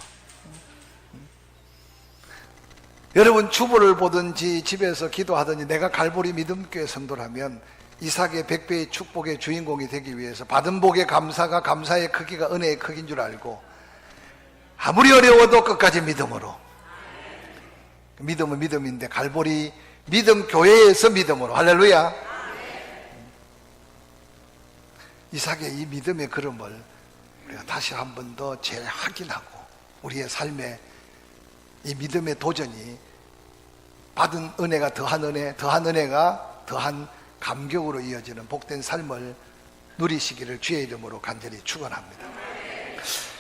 여러분, 주보를 보든지 집에서 기도하든지 내가 갈보리 믿음교회 성도라면 이삭의 100배의 축복의 주인공이 되기 위해서 받은 복의 감사가 감사의 크기가 은혜의 크기인 줄 알고 아무리 어려워도 끝까지 믿음으로. 믿음은 믿음인데 갈보리 믿음교회에서 믿음으로. 할렐루야. 이삭의 이 믿음의 걸음을 우리가 다시 한 번 더 재확인하고 우리의 삶에 이 믿음의 도전이 받은 은혜가 더한 은혜, 더한 은혜가 더한 감격으로 이어지는 복된 삶을 누리시기를 주의 이름으로 간절히 축원합니다.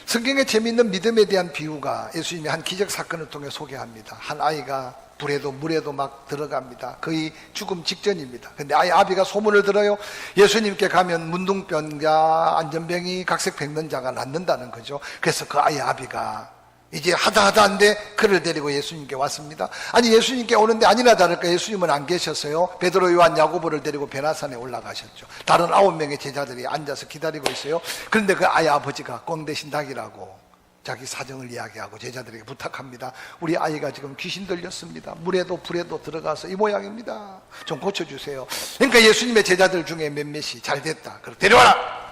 성경에 재미있는 믿음에 대한 비유가 예수님이 한 기적 사건을 통해 소개합니다. 한 아이가 불에도 물에도 막 들어갑니다. 거의 죽음 직전입니다. 근데 아이 아비가 소문을 들어요. 예수님께 가면 문둥병자, 안전병이, 각색백론자가 낫는다는 거죠. 그래서 그 아이 아비가 이제 하다한데 그를 데리고 예수님께 왔습니다. 아니, 예수님께 오는데 아니나 다를까 예수님은 안 계셨어요. 베드로, 요한, 야고보를 데리고 베나산에 올라가셨죠. 다른 9명의 제자들이 앉아서 기다리고 있어요. 그런데 그 아이 아버지가 꽝 대신 닭이라고 자기 사정을 이야기하고 제자들에게 부탁합니다. 우리 아이가 지금 귀신 들렸습니다. 물에도 불에도 들어가서 이 모양입니다. 좀 고쳐주세요. 그러니까 예수님의 제자들 중에 몇몇이 잘 됐다, 그럼 데려와라.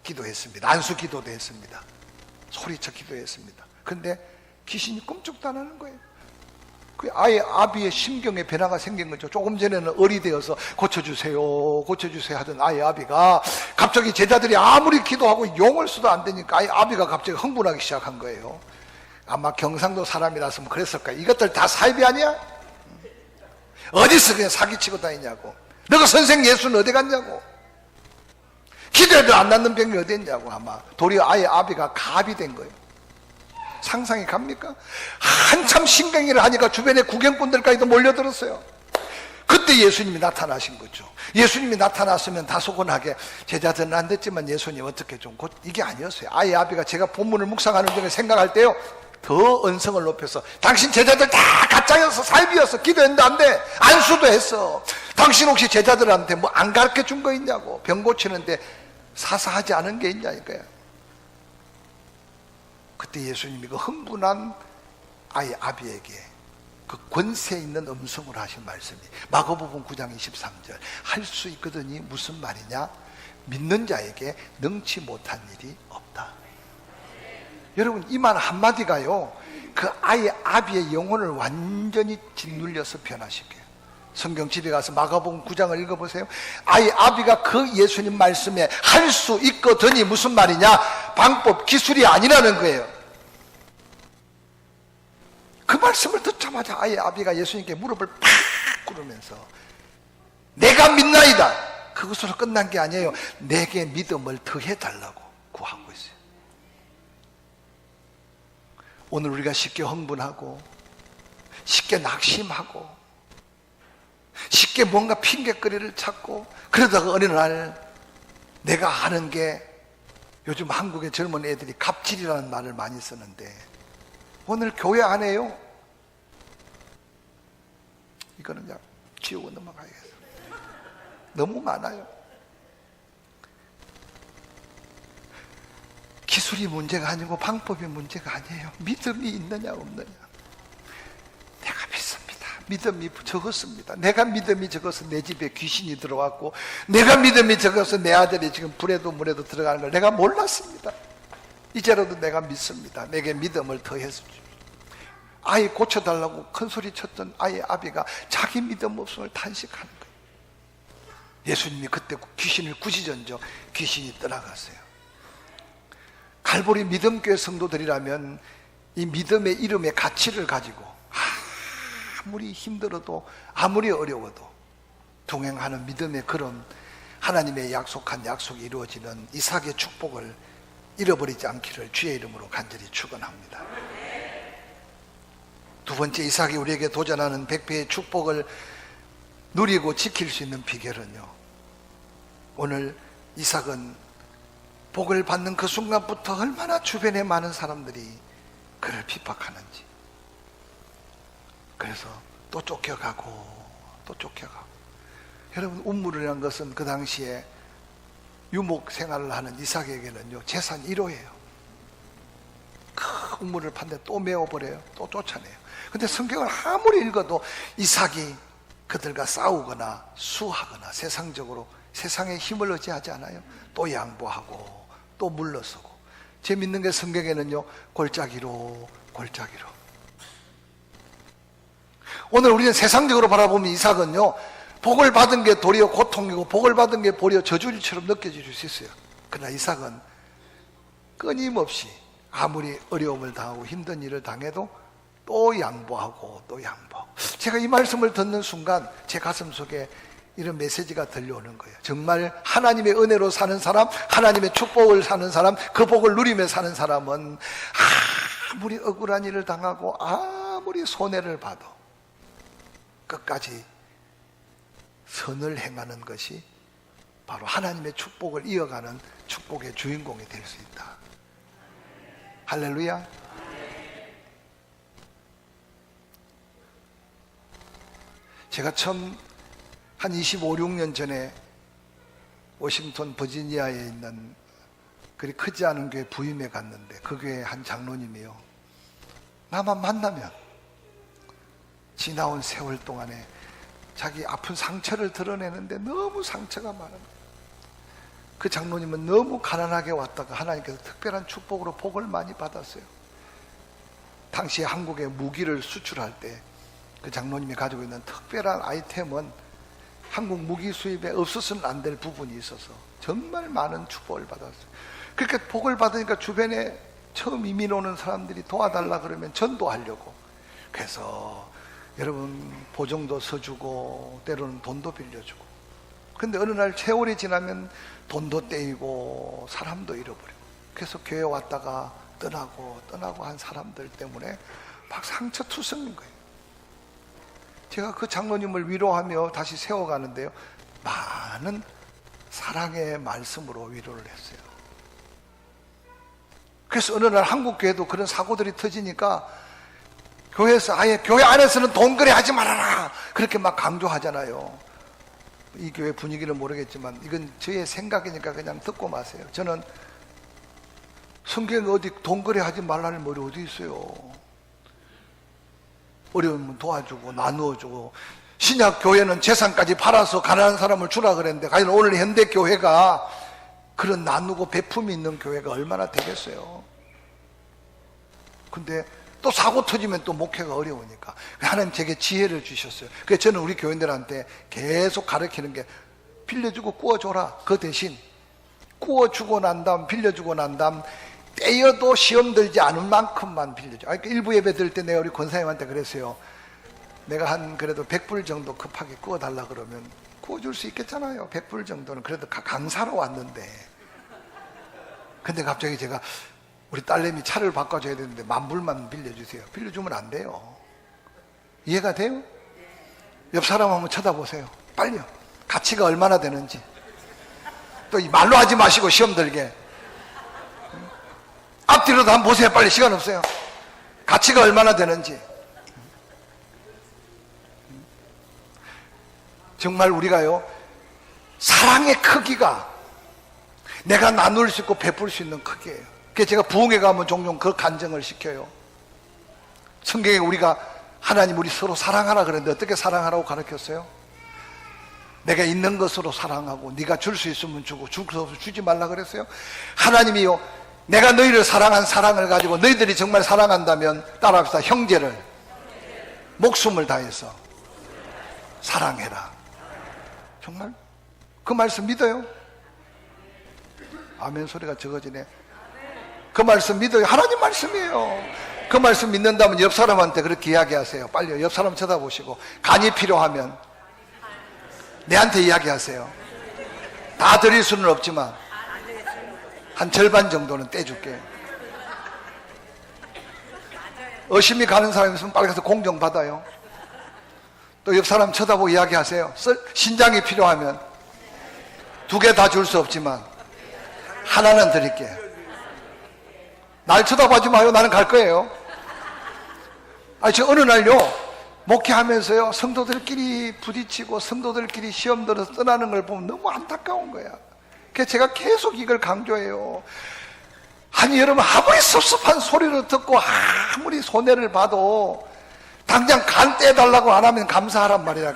기도했습니다. 안수 기도도 했습니다. 소리쳐 기도했습니다. 그런데 귀신이 꿈쩍도 안 하는 거예요. 그 아예 아비의 심경에 변화가 생긴 거죠. 조금 전에는 어리되어서 고쳐주세요 고쳐주세요 하던 아예 아비가 갑자기 제자들이 아무리 기도하고 용을 써도 안 되니까 아예 아비가 갑자기 흥분하기 시작한 거예요. 아마 경상도 사람이라서 그랬을 거야. 이것들 다 사이비 아니야? 어디서 그냥 사기치고 다니냐고. 너가 선생 예수는 어디 갔냐고. 기도해도 안 낫는 병이 어디 있냐고. 아마 도리어 아예 아비가 갑이 된 거예요. 상상이 갑니까? 한참 신경질을 하니까 주변에 구경꾼들까지도 몰려들었어요. 그때 예수님이 나타나신 거죠. 예수님이 나타났으면 다소곤하게 제자들은 안 됐지만 예수님 어떻게 좀 이게 아니었어요. 아예 아비가 제가 본문을 묵상하는 중에 생각할 때요, 더 언성을 높여서 당신 제자들 다 가짜였어, 사이비였어, 기도했는데 안 돼, 안수도 했어. 당신 혹시 제자들한테 뭐 안 가르쳐 준 거 있냐고. 병 고치는데 사사하지 않은 게 있냐니까요. 그때 예수님이 그 흥분한 아이 아비에게 그 권세 있는 음성으로 하신 말씀이 마가복음 9장 23절, 할 수 있거든이 무슨 말이냐? 믿는 자에게 능치 못한 일이 없다. 여러분, 이 말 한마디가요, 그 아이 아비의 영혼을 완전히 짓눌려서 변화시켜요. 성경 집에 가서 마가복음 9장을 읽어보세요. 아이 아비가 그 예수님 말씀에 할 수 있거든이 무슨 말이냐? 방법, 기술이 아니라는 거예요. 그 말씀을 듣자마자 아이 아비가 예수님께 무릎을 팍 꿇으면서 내가 믿나이다, 그것으로 끝난 게 아니에요. 내게 믿음을 더해달라고 구하고 있어요. 오늘 우리가 쉽게 흥분하고 쉽게 낙심하고 쉽게 뭔가 핑계거리를 찾고 그러다가 어느 날 내가 하는 게, 요즘 한국의 젊은 애들이 갑질이라는 말을 많이 쓰는데 오늘 교회 안에요, 이거는 그냥 지우고 넘어가야겠어요. 너무 많아요. 기술이 문제가 아니고 방법이 문제가 아니에요. 믿음이 있느냐 없느냐. 내가 믿습니다. 믿음이 적었습니다. 내가 믿음이 적어서 내 집에 귀신이 들어왔고, 내가 믿음이 적어서 내 아들이 지금 불에도 물에도 들어가는 걸 내가 몰랐습니다. 이제라도 내가 믿습니다. 내게 믿음을 더해서 주십시오. 아이 고쳐달라고 큰소리 쳤던 아이 아비가 자기 믿음 없음을 탄식하는 거예요. 예수님이 그때 귀신을 구시전적 귀신이 떠나갔어요. 갈보리 믿음교회 성도들이라면 이 믿음의 이름의 가치를 가지고 아무리 힘들어도 아무리 어려워도 동행하는 믿음의 그런 하나님의 약속한 약속이 이루어지는 이삭의 축복을 잃어버리지 않기를 주의 이름으로 간절히 축원합니다. 두 번째, 이삭이 우리에게 도전하는 100배의 축복을 누리고 지킬 수 있는 비결은요, 오늘 이삭은 복을 받는 그 순간부터 얼마나 주변에 많은 사람들이 그를 핍박하는지, 그래서 또 쫓겨가고 또 쫓겨가고. 여러분, 운물이라는 것은 그 당시에 유목 생활을 하는 이삭에게는요, 재산 1호예요. 그 우물을 판데 또 메워버려요. 또 쫓아내요. 근데 성경을 아무리 읽어도 이삭이 그들과 싸우거나 수하거나 세상적으로 세상의 힘을 의지하지 않아요. 또 양보하고 또 물러서고. 재밌는 게 성경에는요, 골짜기로 골짜기로. 오늘 우리는 세상적으로 바라보면 이삭은요, 복을 받은 게 도리어 고통이고 복을 받은 게 도리어 저주일처럼 느껴질 수 있어요. 그러나 이삭은 끊임없이 아무리 어려움을 당하고 힘든 일을 당해도 또 양보하고 또 양보하고. 제가 이 말씀을 듣는 순간 제 가슴 속에 이런 메시지가 들려오는 거예요. 정말 하나님의 은혜로 사는 사람, 하나님의 축복을 사는 사람, 그 복을 누리며 사는 사람은 아무리 억울한 일을 당하고 아무리 손해를 봐도 끝까지 선을 행하는 것이 바로 하나님의 축복을 이어가는 축복의 주인공이 될 수 있다. 할렐루야. 제가 처음 한 25, 6년 전에 워싱턴 버지니아에 있는 그리 크지 않은 교회 부임에 갔는데, 그 교회 한 장로님이요, 나만 만나면 지나온 세월 동안에 자기 아픈 상처를 드러내는데 너무 상처가 많은 거예요. 그 장로님은 너무 가난하게 왔다가 하나님께서 특별한 축복으로 복을 많이 받았어요. 당시 한국에 무기를 수출할 때 그 장로님이 가지고 있는 특별한 아이템은 한국 무기 수입에 없어서는 안 될 부분이 있어서 정말 많은 축복을 받았어요. 그렇게 복을 받으니까 주변에 처음 이민 오는 사람들이 도와달라 그러면 전도하려고, 그래서 여러분 보증도 서주고 때로는 돈도 빌려주고. 근데 어느 날 세월이 지나면 돈도 떼이고 사람도 잃어버리고, 그래서 교회 왔다가 떠나고 한 사람들 때문에 막 상처투성인 거예요. 제가 그 장로님을 위로하며 다시 세워가는데요, 많은 사랑의 말씀으로 위로를 했어요. 그래서 어느 날 한국 교회도 그런 사고들이 터지니까 교회에서 아예 교회 안에서는 돈거래 하지 말아라 그렇게 막 강조하잖아요. 이 교회 분위기는 모르겠지만 이건 저의 생각이니까 그냥 듣고 마세요. 저는 성경에 어디 돈거래 하지 말라는 말이 어디 있어요. 어려우면 도와주고 나누어주고, 신약 교회는 재산까지 팔아서 가난한 사람을 주라 그랬는데 과연 오늘 현대 교회가 그런 나누고 베품이 있는 교회가 얼마나 되겠어요. 근데 또 사고 터지면 또 목회가 어려우니까 하나님 제게 지혜를 주셨어요. 그래서 저는 우리 교인들한테 계속 가르치는 게, 빌려주고 구워줘라. 그 대신 구워주고 난 다음, 빌려주고 난 다음 떼어도 시험 들지 않은 만큼만 빌려줘. 일부 예배 드릴 때 내가 우리 권사님한테 그랬어요. 내가 한 그래도 100불 정도 급하게 구워달라 그러면 구워줄 수 있겠잖아요. 100불 정도는 그래도 강사로 왔는데. 근데 갑자기 제가 우리 딸내미 차를 바꿔줘야 되는데 10,000불만 빌려주세요. 빌려주면 안 돼요. 이해가 돼요? 옆 사람 한번 쳐다보세요. 빨리요. 가치가 얼마나 되는지. 또 말로 하지 마시고 시험 들게. 앞뒤로도 한번 보세요. 빨리, 시간 없어요. 가치가 얼마나 되는지. 정말 우리가요, 사랑의 크기가 내가 나눌 수 있고 베풀 수 있는 크기예요. 그래서 제가 부흥회 가면 종종 그 간증을 시켜요. 성경에 우리가 하나님 우리 서로 사랑하라 그랬는데 어떻게 사랑하라고 가르쳤어요? 내가 있는 것으로 사랑하고 네가 줄 수 있으면 주고 줄 수 없으면 주지 말라 그랬어요. 하나님이요, 내가 너희를 사랑한 사랑을 가지고 너희들이 정말 사랑한다면 따라합시다. 형제를 목숨을 다해서 사랑해라. 정말 그 말씀 믿어요? 아멘 소리가 적어지네. 그 말씀 믿어요? 하나님 말씀이에요. 그 말씀 믿는다면 옆 사람한테 그렇게 이야기하세요. 빨리요. 옆 사람 쳐다보시고, 간이 필요하면 내한테 이야기하세요. 다 드릴 수는 없지만 한 절반 정도는 떼줄게. 의심이 가는 사람이 있으면 빨리 가서 공정 받아요. 또 옆 사람 쳐다보고 이야기하세요. 신장이 필요하면 2개 다 줄 수 없지만 하나는 드릴게. 날 쳐다보지 마요. 나는 갈 거예요. 저 어느 날요, 목회하면서요, 성도들끼리 부딪히고 성도들끼리 시험 들어서 떠나는 걸 보면 너무 안타까운 거야. 그래서 제가 계속 이걸 강조해요. 아니 여러분, 아무리 섭섭한 소리를 듣고 아무리 손해를 봐도 당장 간 떼달라고 안 하면 감사하란 말이야.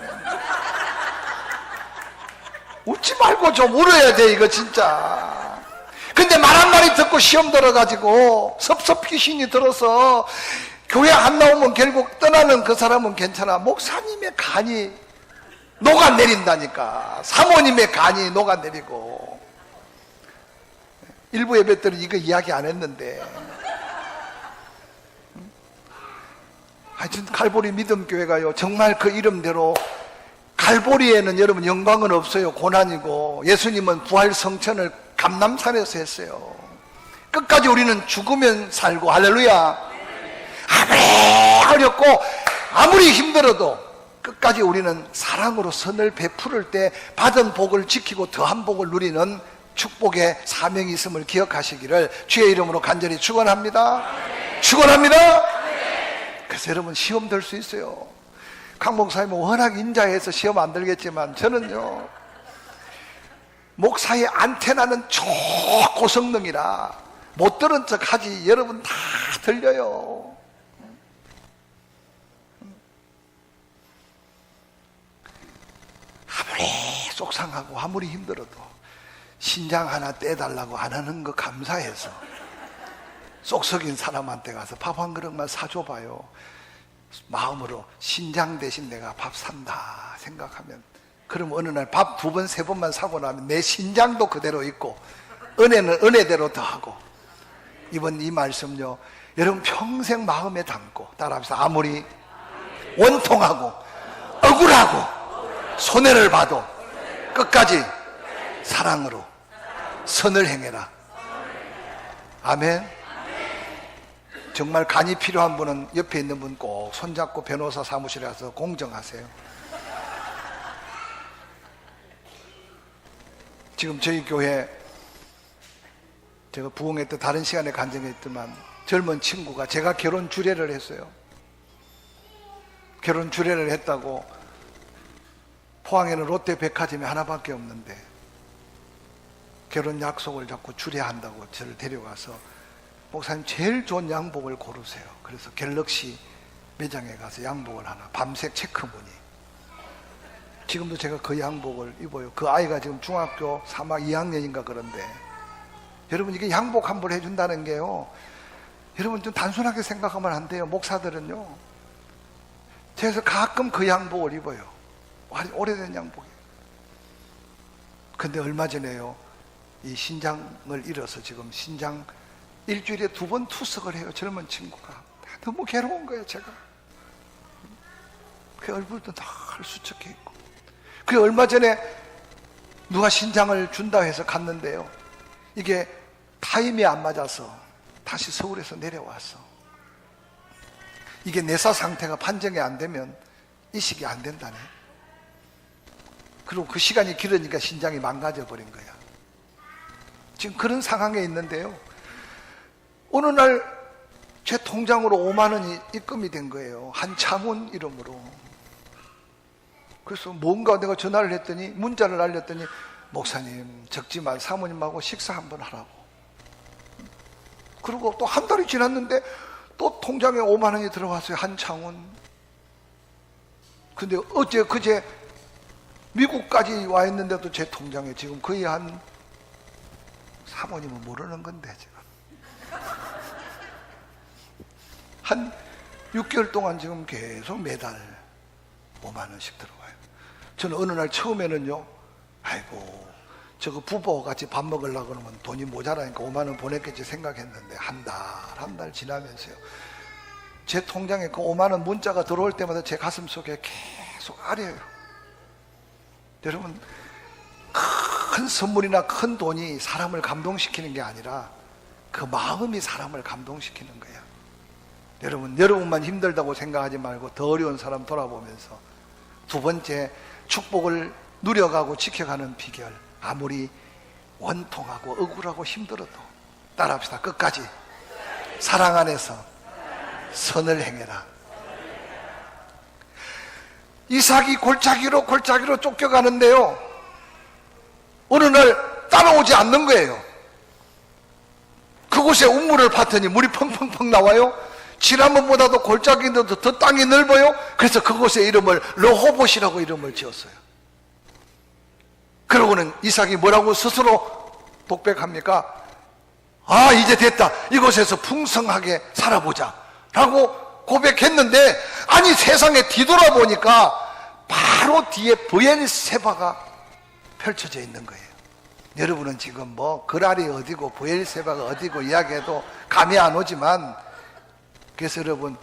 웃지 말고 좀 울어야 돼 이거 진짜. 근데 말 한마디 듣고 시험 들어가지고 섭섭귀신이 들어서 교회 안 나오면 결국 떠나는 그 사람은 괜찮아. 목사님의 간이 녹아내린다니까. 사모님의 간이 녹아내리고. 일부 예배 때는 이거 이야기 안 했는데, 하여튼 칼보리 믿음교회가요, 정말 그 이름대로 칼보리에는 여러분 영광은 없어요. 고난이고, 예수님은 부활 성천을 감람산에서 했어요. 끝까지 우리는 죽으면 살고, 할렐루야. 아무리 어렵고 아무리 힘들어도 끝까지 우리는 사랑으로 선을 베풀을 때 받은 복을 지키고 더한 복을 누리는 축복의 사명이 있음을 기억하시기를 주의 이름으로 간절히 축원합니다. 축원합니다. 그래서 여러분, 시험 들 수 있어요. 강 목사님은 워낙 인자해서 시험 안 들겠지만 저는요, 목사의 안테나는 초고성능이라 못 들은 척 하지 여러분 다 들려요. 아무리 속상하고 아무리 힘들어도 신장 하나 떼달라고 안 하는 거 감사해서 쏙 썩인 사람한테 가서 밥 한 그릇만 사줘봐요. 마음으로 신장 대신 내가 밥 산다 생각하면, 그럼 어느 날 밥 2번 3번만 사고 나면 내 신장도 그대로 있고 은혜는 은혜대로 더하고. 이번 이 말씀요, 여러분 평생 마음에 담고 따라합시다. 아무리 원통하고 억울하고 손해를 봐도 끝까지 사랑으로 선을 행해라. 아멘. 정말 간이 필요한 분은 옆에 있는 분 꼭 손잡고 변호사 사무실에 가서 공정하세요. 지금 저희 교회, 제가 부흥회 때 다른 시간에 간증했지만 젊은 친구가, 제가 결혼 주례를 했어요. 결혼 주례를 했다고, 포항에는 롯데 백화점이 하나밖에 없는데 결혼 약속을 잡고 주례한다고 저를 데려가서, 목사님 제일 좋은 양복을 고르세요. 그래서 갤럭시 매장에 가서 양복을 하나, 밤색 체크무늬. 지금도 제가 그 양복을 입어요. 그 아이가 지금 중학교 3학 2학년인가 그런데, 여러분 이게 양복 한 벌 해준다는 게요, 여러분 좀 단순하게 생각하면 안 돼요. 목사들은요, 그래서 가끔 그 양복을 입어요. 오래된 양복이에요. 근데 얼마 전에요, 이 신장을 잃어서 지금 신장 일주일에 2번 투석을 해요. 젊은 친구가. 너무 괴로운 거예요. 제가 그 얼굴도 늘 수척해 있고. 그 얼마 전에 누가 신장을 준다 해서 갔는데요, 이게 타임이 안 맞아서 다시 서울에서 내려왔어. 이게 내사 상태가 판정이 안 되면 이식이 안 된다네. 그리고 그 시간이 길으니까 신장이 망가져 버린 거야. 지금 그런 상황에 있는데요, 어느 날 제 통장으로 5만 원이 입금이 된 거예요. 한창훈 이름으로. 그래서 뭔가 내가 전화를 했더니, 문자를 날렸더니, 목사님 적지만 사모님하고 식사 한번 하라고. 그리고 또 한 달이 지났는데 또 통장에 5만 원이 들어왔어요. 한창훈. 근데 어제 그제 미국까지 와 있는데도 제 통장에 지금 거의 한, 사모님은 모르는 건데 지금 한 6개월 동안 지금 계속 매달 5만 원씩 들어와요. 저는 어느 날 처음에는요, 아이고 저거 부부와 같이 밥 먹으려고 그러면 돈이 모자라니까 5만 원 보냈겠지 생각했는데, 한 달 지나면서요, 제 통장에 그 5만 원 문자가 들어올 때마다 제 가슴 속에 계속 아려요. 여러분, 큰 선물이나 큰 돈이 사람을 감동시키는 게 아니라 그 마음이 사람을 감동시키는 거야. 여러분만 힘들다고 생각하지 말고 더 어려운 사람 돌아보면서, 2번째 축복을 누려가고 지켜가는 비결, 아무리 원통하고 억울하고 힘들어도 따라합시다. 끝까지 사랑 안에서 선을 행해라. 이삭이 골짜기로 쫓겨가는데요, 어느 날 따라오지 않는 거예요. 그곳에 우물을 팠더니 물이 펑펑펑 나와요. 지난번보다도 골짜기인데도 더 땅이 넓어요. 그래서 그곳에 이름을 르호봇이라고 이름을 지었어요. 그러고는 이삭이 뭐라고 스스로 독백합니까? 아, 이제 됐다. 이곳에서 풍성하게 살아보자 라고 고백했는데, 아니 세상에 뒤돌아보니까 바로 뒤에 브엘세바가 펼쳐져 있는 거예요. 여러분은 지금 뭐 그랄이 어디고 브엘세바가 어디고 이야기해도 감이 안 오지만, 그래서 여러분,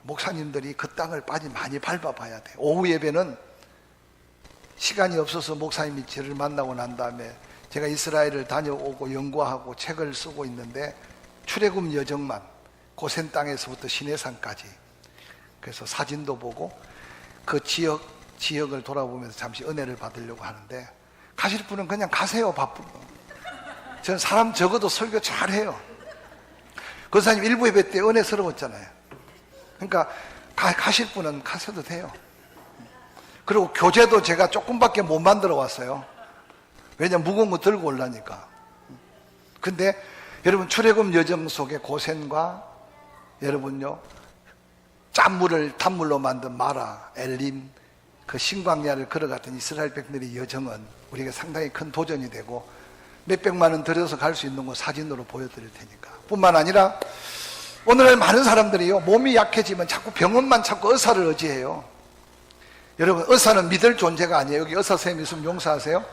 목사님들이 그 땅을 많이 밟아봐야 돼요. 오후 예배는 시간이 없어서 목사님이 저를 만나고 난 다음에 제가 이스라엘을 다녀오고 연구하고 책을 쓰고 있는데, 출애굽 여정만 고센 땅에서부터 시내산까지, 그래서 사진도 보고 그 지역을 돌아보면서 잠시 은혜를 받으려고 하는데, 가실 분은 그냥 가세요. 바쁘고. 저는 사람 적어도 설교 잘해요. 권사님 일부 예배 때 은혜스러웠잖아요. 그러니까 가실 분은 가셔도 돼요. 그리고 교재도 제가 조금밖에 못 만들어 왔어요. 왜냐면 무거운 거 들고 올라니까. 근데 여러분, 출애굽 여정 속에 고센과 여러분요, 짠물을 단물로 만든 마라, 엘림, 그 신광야를 걸어갔던 이스라엘 백성들의 여정은 우리에게 상당히 큰 도전이 되고 몇백만 원 들여서 갈 수 있는 거 사진으로 보여드릴 테니까. 뿐만 아니라 오늘날 많은 사람들이요, 몸이 약해지면 자꾸 병원만 찾고 의사를 의지해요. 여러분, 의사는 믿을 존재가 아니에요. 여기 의사 선생님 있으면 용서하세요.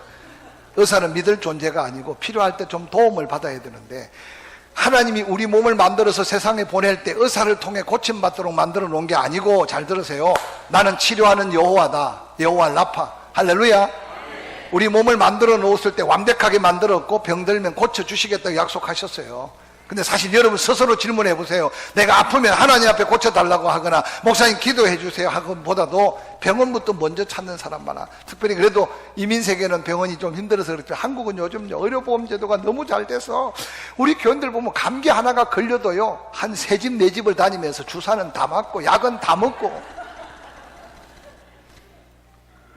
의사는 믿을 존재가 아니고 필요할 때 좀 도움을 받아야 되는데, 하나님이 우리 몸을 만들어서 세상에 보낼 때 의사를 통해 고침받도록 만들어 놓은 게 아니고, 잘 들으세요, 나는 치료하는 여호와다. 여호와 라파. 할렐루야. 우리 몸을 만들어 놓았을 때 완벽하게 만들었고 병들면 고쳐주시겠다고 약속하셨어요. 근데 사실 여러분 스스로 질문해 보세요. 내가 아프면 하나님 앞에 고쳐달라고 하거나 목사님 기도해 주세요 하고보다도 병원부터 먼저 찾는 사람 많아. 특별히 그래도 이민세계는 병원이 좀 힘들어서 그렇죠. 한국은 요즘 의료보험제도가 너무 잘 돼서 우리 교인들 보면 감기 하나가 걸려도요, 한 3집 4집을 다니면서 주사는 다 맞고 약은 다 먹고,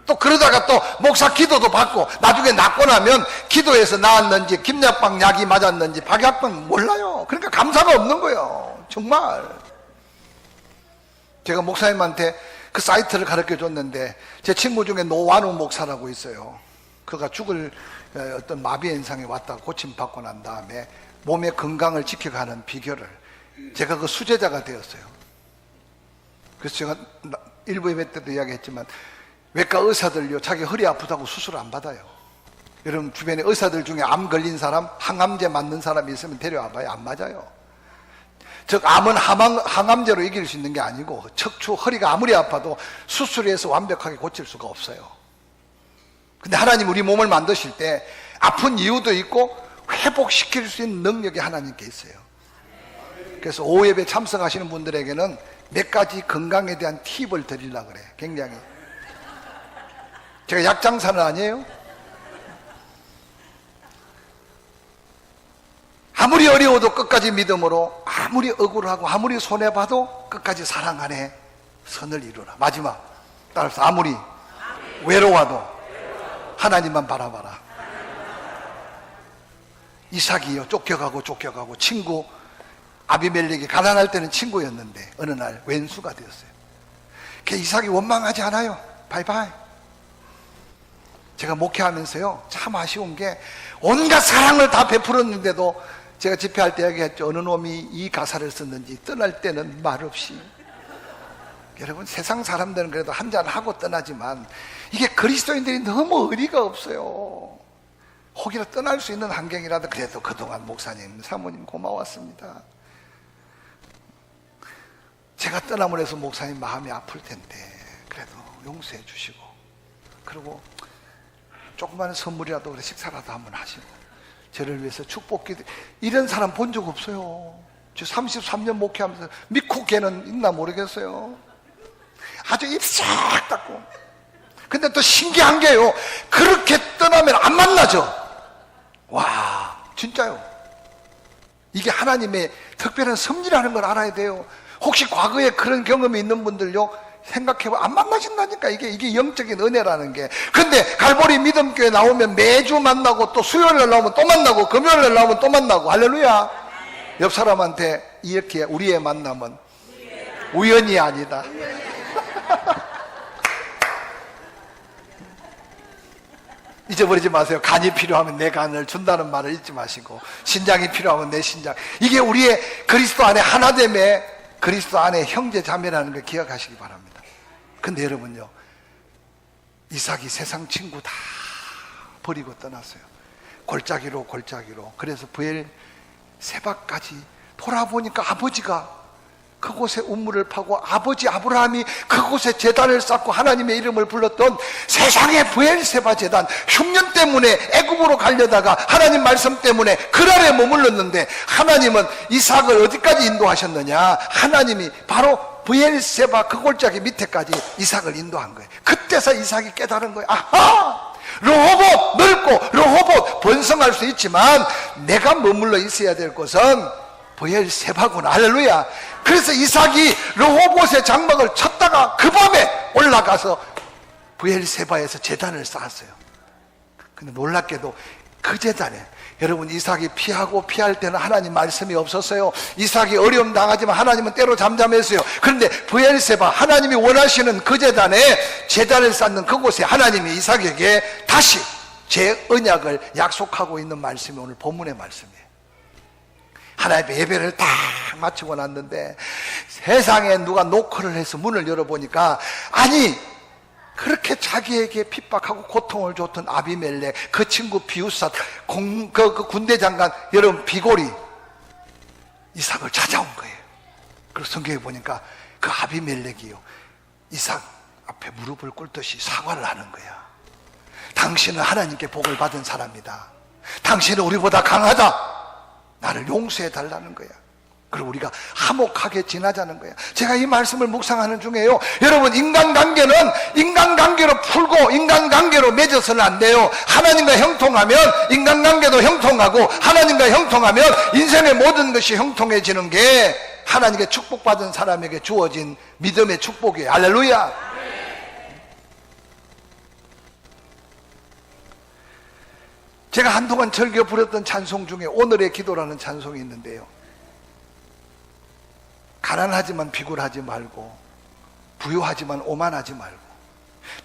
또 그러다가 또 목사 기도도 받고 나중에 낫고 나면 기도해서 나았는지 김약방 약이 맞았는지 박약방 몰라요. 그러니까 감사가 없는 거예요. 정말. 제가 목사님한테 그 사이트를 가르쳐 줬는데, 제 친구 중에 노완우 목사라고 있어요. 그가 죽을 어떤 마비 현상이 왔다가 고침받고 난 다음에 몸의 건강을 지켜가는 비결을, 제가 그 수제자가 되었어요. 그래서 제가 일부 예배 때도 이야기했지만, 외과 의사들요, 자기 허리 아프다고 수술 안 받아요. 여러분 주변에 의사들 중에 암 걸린 사람, 항암제 맞는 사람이 있으면 데려와봐요. 안 맞아요. 즉 암은 항암제로 이길 수 있는 게 아니고, 척추, 허리가 아무리 아파도 수술해서 완벽하게 고칠 수가 없어요. 근데 하나님 우리 몸을 만드실 때 아픈 이유도 있고 회복시킬 수 있는 능력이 하나님께 있어요. 그래서 오후 예배 참석하시는 분들에게는 몇 가지 건강에 대한 팁을 드리려고 그래. 굉장히. 제가 약장사는 아니에요. 아무리 어려워도 끝까지 믿음으로, 아무리 억울하고 아무리 손해봐도 끝까지 사랑 안에 선을 이루라. 마지막 따라서 아무리 외로워도 하나님만 바라봐라. 이삭이요, 쫓겨가고 친구 아비멜렉이 가난할 때는 친구였는데 어느 날 왼수가 되었어요. 이삭이 원망하지 않아요. 바이바이. 제가 목회하면서요, 참 아쉬운 게 온갖 사랑을 다 베풀었는데도, 제가 집회할 때 얘기했죠. 어느 놈이 이 가사를 썼는지, 떠날 때는 말없이. 여러분 세상 사람들은 그래도 한잔하고 떠나지만 이게 그리스도인들이 너무 의리가 없어요. 혹이라 떠날 수 있는 환경이라도 그래도 그동안 목사님, 사모님 고마웠습니다. 제가 떠남을 해서 목사님 마음이 아플 텐데 그래도 용서해 주시고, 그리고 조그마한 선물이라도 그래 식사라도 한번 하시고 저를 위해서 축복기도, 이런 사람 본 적 없어요. 저 33년 목회하면서 미국 걔는 있나 모르겠어요. 아주 입 싹 닫고. 근데 또 신기한 게요, 그렇게 떠나면 안 만나죠. 와, 진짜요. 이게 하나님의 특별한 섭리라는 걸 알아야 돼요. 혹시 과거에 그런 경험이 있는 분들요, 생각해봐. 안 만나신다니까. 이게 영적인 은혜라는 게. 근데 갈보리 믿음교회 나오면 매주 만나고, 또 수요일날 나오면 또 만나고, 금요일날 나오면 또 만나고. 할렐루야. 옆 사람한테 이렇게, 우리의 만남은 우연이 아니다. 잊어버리지 마세요. 간이 필요하면 내 간을 준다는 말을 잊지 마시고, 신장이 필요하면 내 신장. 이게 우리의 그리스도 안에 하나됨의, 그리스도 안에 형제 자매라는 걸 기억하시기 바랍니다. 근데 여러분요, 이삭이 세상 친구 다 버리고 떠났어요. 골짜기로. 그래서 브엘세바까지 돌아보니까 아버지가 그곳에 우물을 파고, 아버지 아브라함이 그곳에 제단을 쌓고 하나님의 이름을 불렀던 세상의 브엘세바 제단, 흉년 때문에 애굽으로 가려다가 하나님 말씀 때문에 그랄에 머물렀는데, 하나님은 이삭을 어디까지 인도하셨느냐? 하나님이 바로 브엘세바 그 골짜기 밑에까지 이삭을 인도한 거예요. 그때서 이삭이 깨달은 거예요. 아하! 르호봇 넓고 르호봇 번성할 수 있지만 내가 머물러 있어야 될 곳은 브엘세바구나. 할렐루야. 그래서 이삭이 르호봇의 장막을 쳤다가 그 밤에 올라가서 브엘세바에서 제단을 쌓았어요. 근데 놀랍게도 그 재단에 여러분, 이삭이 피하고 피할 때는 하나님 말씀이 없었어요. 이삭이 어려움 당하지만 하나님은 때로 잠잠했어요. 그런데 브엘세바, 하나님이 원하시는 그 재단을 쌓는 그곳에 하나님이 이삭에게 다시 제 언약을 약속하고 있는 말씀이 오늘 본문의 말씀이에요. 하나님의 예배를 다 마치고 났는데 세상에 누가 노크를 해서 문을 열어보니까, 아니, 그렇게 자기에게 핍박하고 고통을 줬던 아비멜렉, 그 친구 비웃삿, 그 군대 장관, 여러분, 비골이 이삭을 찾아온 거예요. 그래서 성경에 보니까 그 아비멜렉이요, 이삭 앞에 무릎을 꿇듯이 사과를 하는 거야. 당신은 하나님께 복을 받은 사람이다. 당신은 우리보다 강하다. 나를 용서해 달라는 거야. 그리고 우리가 화목하게 지나자는 거야. 제가 이 말씀을 묵상하는 중에요, 여러분, 인간관계는 인간관계로 풀고 인간관계로 맺어서는 안 돼요. 하나님과 형통하면 인간관계도 형통하고, 하나님과 형통하면 인생의 모든 것이 형통해지는 게 하나님께 축복받은 사람에게 주어진 믿음의 축복이에요. 할렐루야. 제가 한동안 즐겨 부렸던 찬송 중에 오늘의 기도라는 찬송이 있는데요, 가난하지만 비굴하지 말고, 부유하지만 오만하지 말고,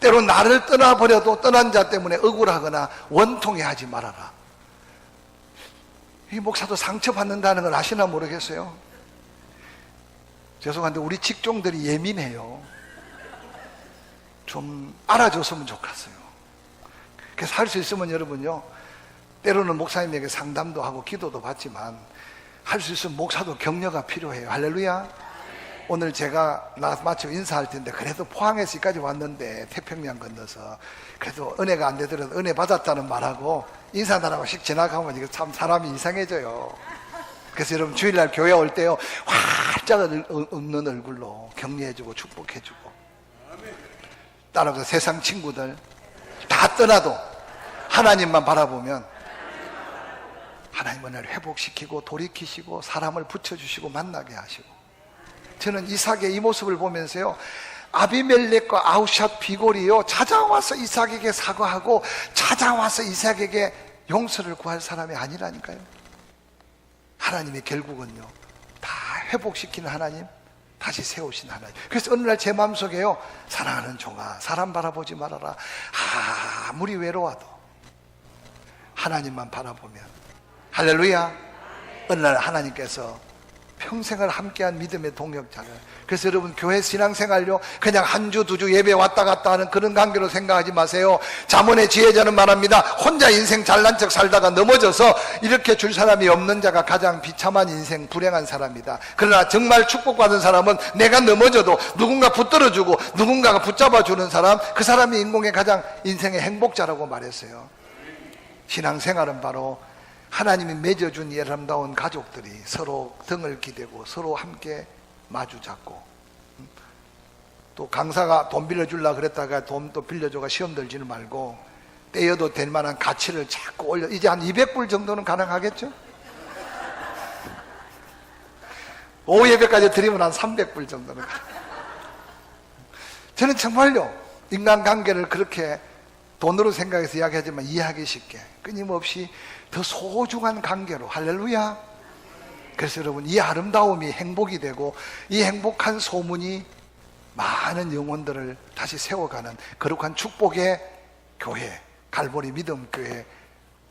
때로 나를 떠나버려도 떠난 자 때문에 억울하거나 원통해하지 말아라. 이 목사도 상처받는다는 걸 아시나 모르겠어요. 죄송한데 우리 직종들이 예민해요. 좀 알아줬으면 좋겠어요. 그래서 할 수 있으면 여러분요, 때로는 목사님에게 상담도 하고 기도도 받지만 할 수 있으면 목사도 격려가 필요해요. 할렐루야. 오늘 제가 마치고 인사할 텐데, 그래도 포항에서 여기까지 왔는데 태평양 건너서 그래도 은혜가 안 되더라도 은혜 받았다는 말하고 인사나라고 씩 지나가면 이거 참 사람이 이상해져요. 그래서 여러분, 주일날 교회 올 때요, 활짝 웃는 얼굴로 격려해주고 축복해주고, 따라서 세상 친구들 다 떠나도 하나님만 바라보면 하나님은 나를 회복시키고 돌이키시고 사람을 붙여주시고 만나게 하시고, 저는 이삭의 이 모습을 보면서요, 아비멜렉과 아우샷 비골이요, 찾아와서 이삭에게 사과하고 찾아와서 이삭에게 용서를 구할 사람이 아니라니까요. 하나님이 결국은요, 다 회복시키는 하나님, 다시 세우신 하나님. 그래서 어느 날 제 마음속에요, 사랑하는 종아, 사람 바라보지 말아라. 아무리 외로워도 하나님만 바라보면, 할렐루야, 어느 날 하나님께서 평생을 함께한 믿음의 동역자를, 그래서 여러분, 교회 신앙생활요, 그냥 한 주 두 주 예배 왔다 갔다 하는 그런 관계로 생각하지 마세요. 잠언의 지혜자는 말합니다. 혼자 인생 잘난 척 살다가 넘어져서 이렇게 줄 사람이 없는 자가 가장 비참한 인생, 불행한 사람이다. 그러나 정말 축복받은 사람은 내가 넘어져도 누군가 붙들어주고 누군가가 붙잡아주는 사람, 그 사람이 인공의 가장 인생의 행복자라고 말했어요. 신앙생활은 바로 하나님이 맺어준 이 아름다운 가족들이 서로 등을 기대고 서로 함께 마주 잡고, 또 강사가 돈 빌려주려고 그랬다가 돈 또 빌려줘가 시험 들지는 말고 떼어도 될 만한 가치를 자꾸 올려. 이제 한 200불 정도는 가능하겠죠? 오후 예배까지 드리면 한 300불 정도는. 저는 정말요, 인간관계를 그렇게 돈으로 생각해서 이야기하지만 이해하기 쉽게 끊임없이 더 소중한 관계로, 할렐루야. 그래서 여러분, 이 아름다움이 행복이 되고 이 행복한 소문이 많은 영혼들을 다시 세워가는 거룩한 축복의 교회, 갈보리 믿음교회,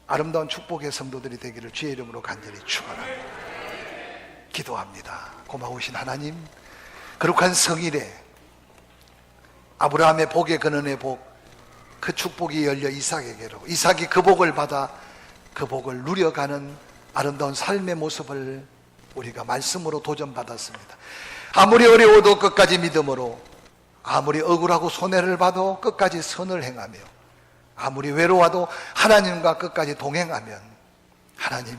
아름다운 축복의 성도들이 되기를 주의 이름으로 간절히 축원합니다. 기도합니다. 고마우신 하나님, 거룩한 성일에 아브라함의 복의 근원의 복, 그 축복이 열려 이삭에게로, 이삭이 그 복을 받아 그 복을 누려가는 아름다운 삶의 모습을 우리가 말씀으로 도전받았습니다. 아무리 어려워도 끝까지 믿음으로, 아무리 억울하고 손해를 봐도 끝까지 선을 행하며, 아무리 외로워도 하나님과 끝까지 동행하면 하나님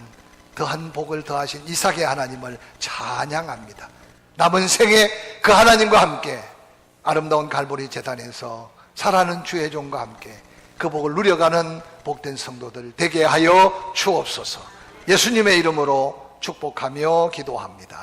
더한 복을 더하신 이삭의 하나님을 찬양합니다. 남은 생에 그 하나님과 함께 아름다운 갈보리 제단에서 살아가는 주의 종과 함께 그 복을 누려가는 복된 성도들 되게 하여 주옵소서. 예수님의 이름으로 축복하며 기도합니다.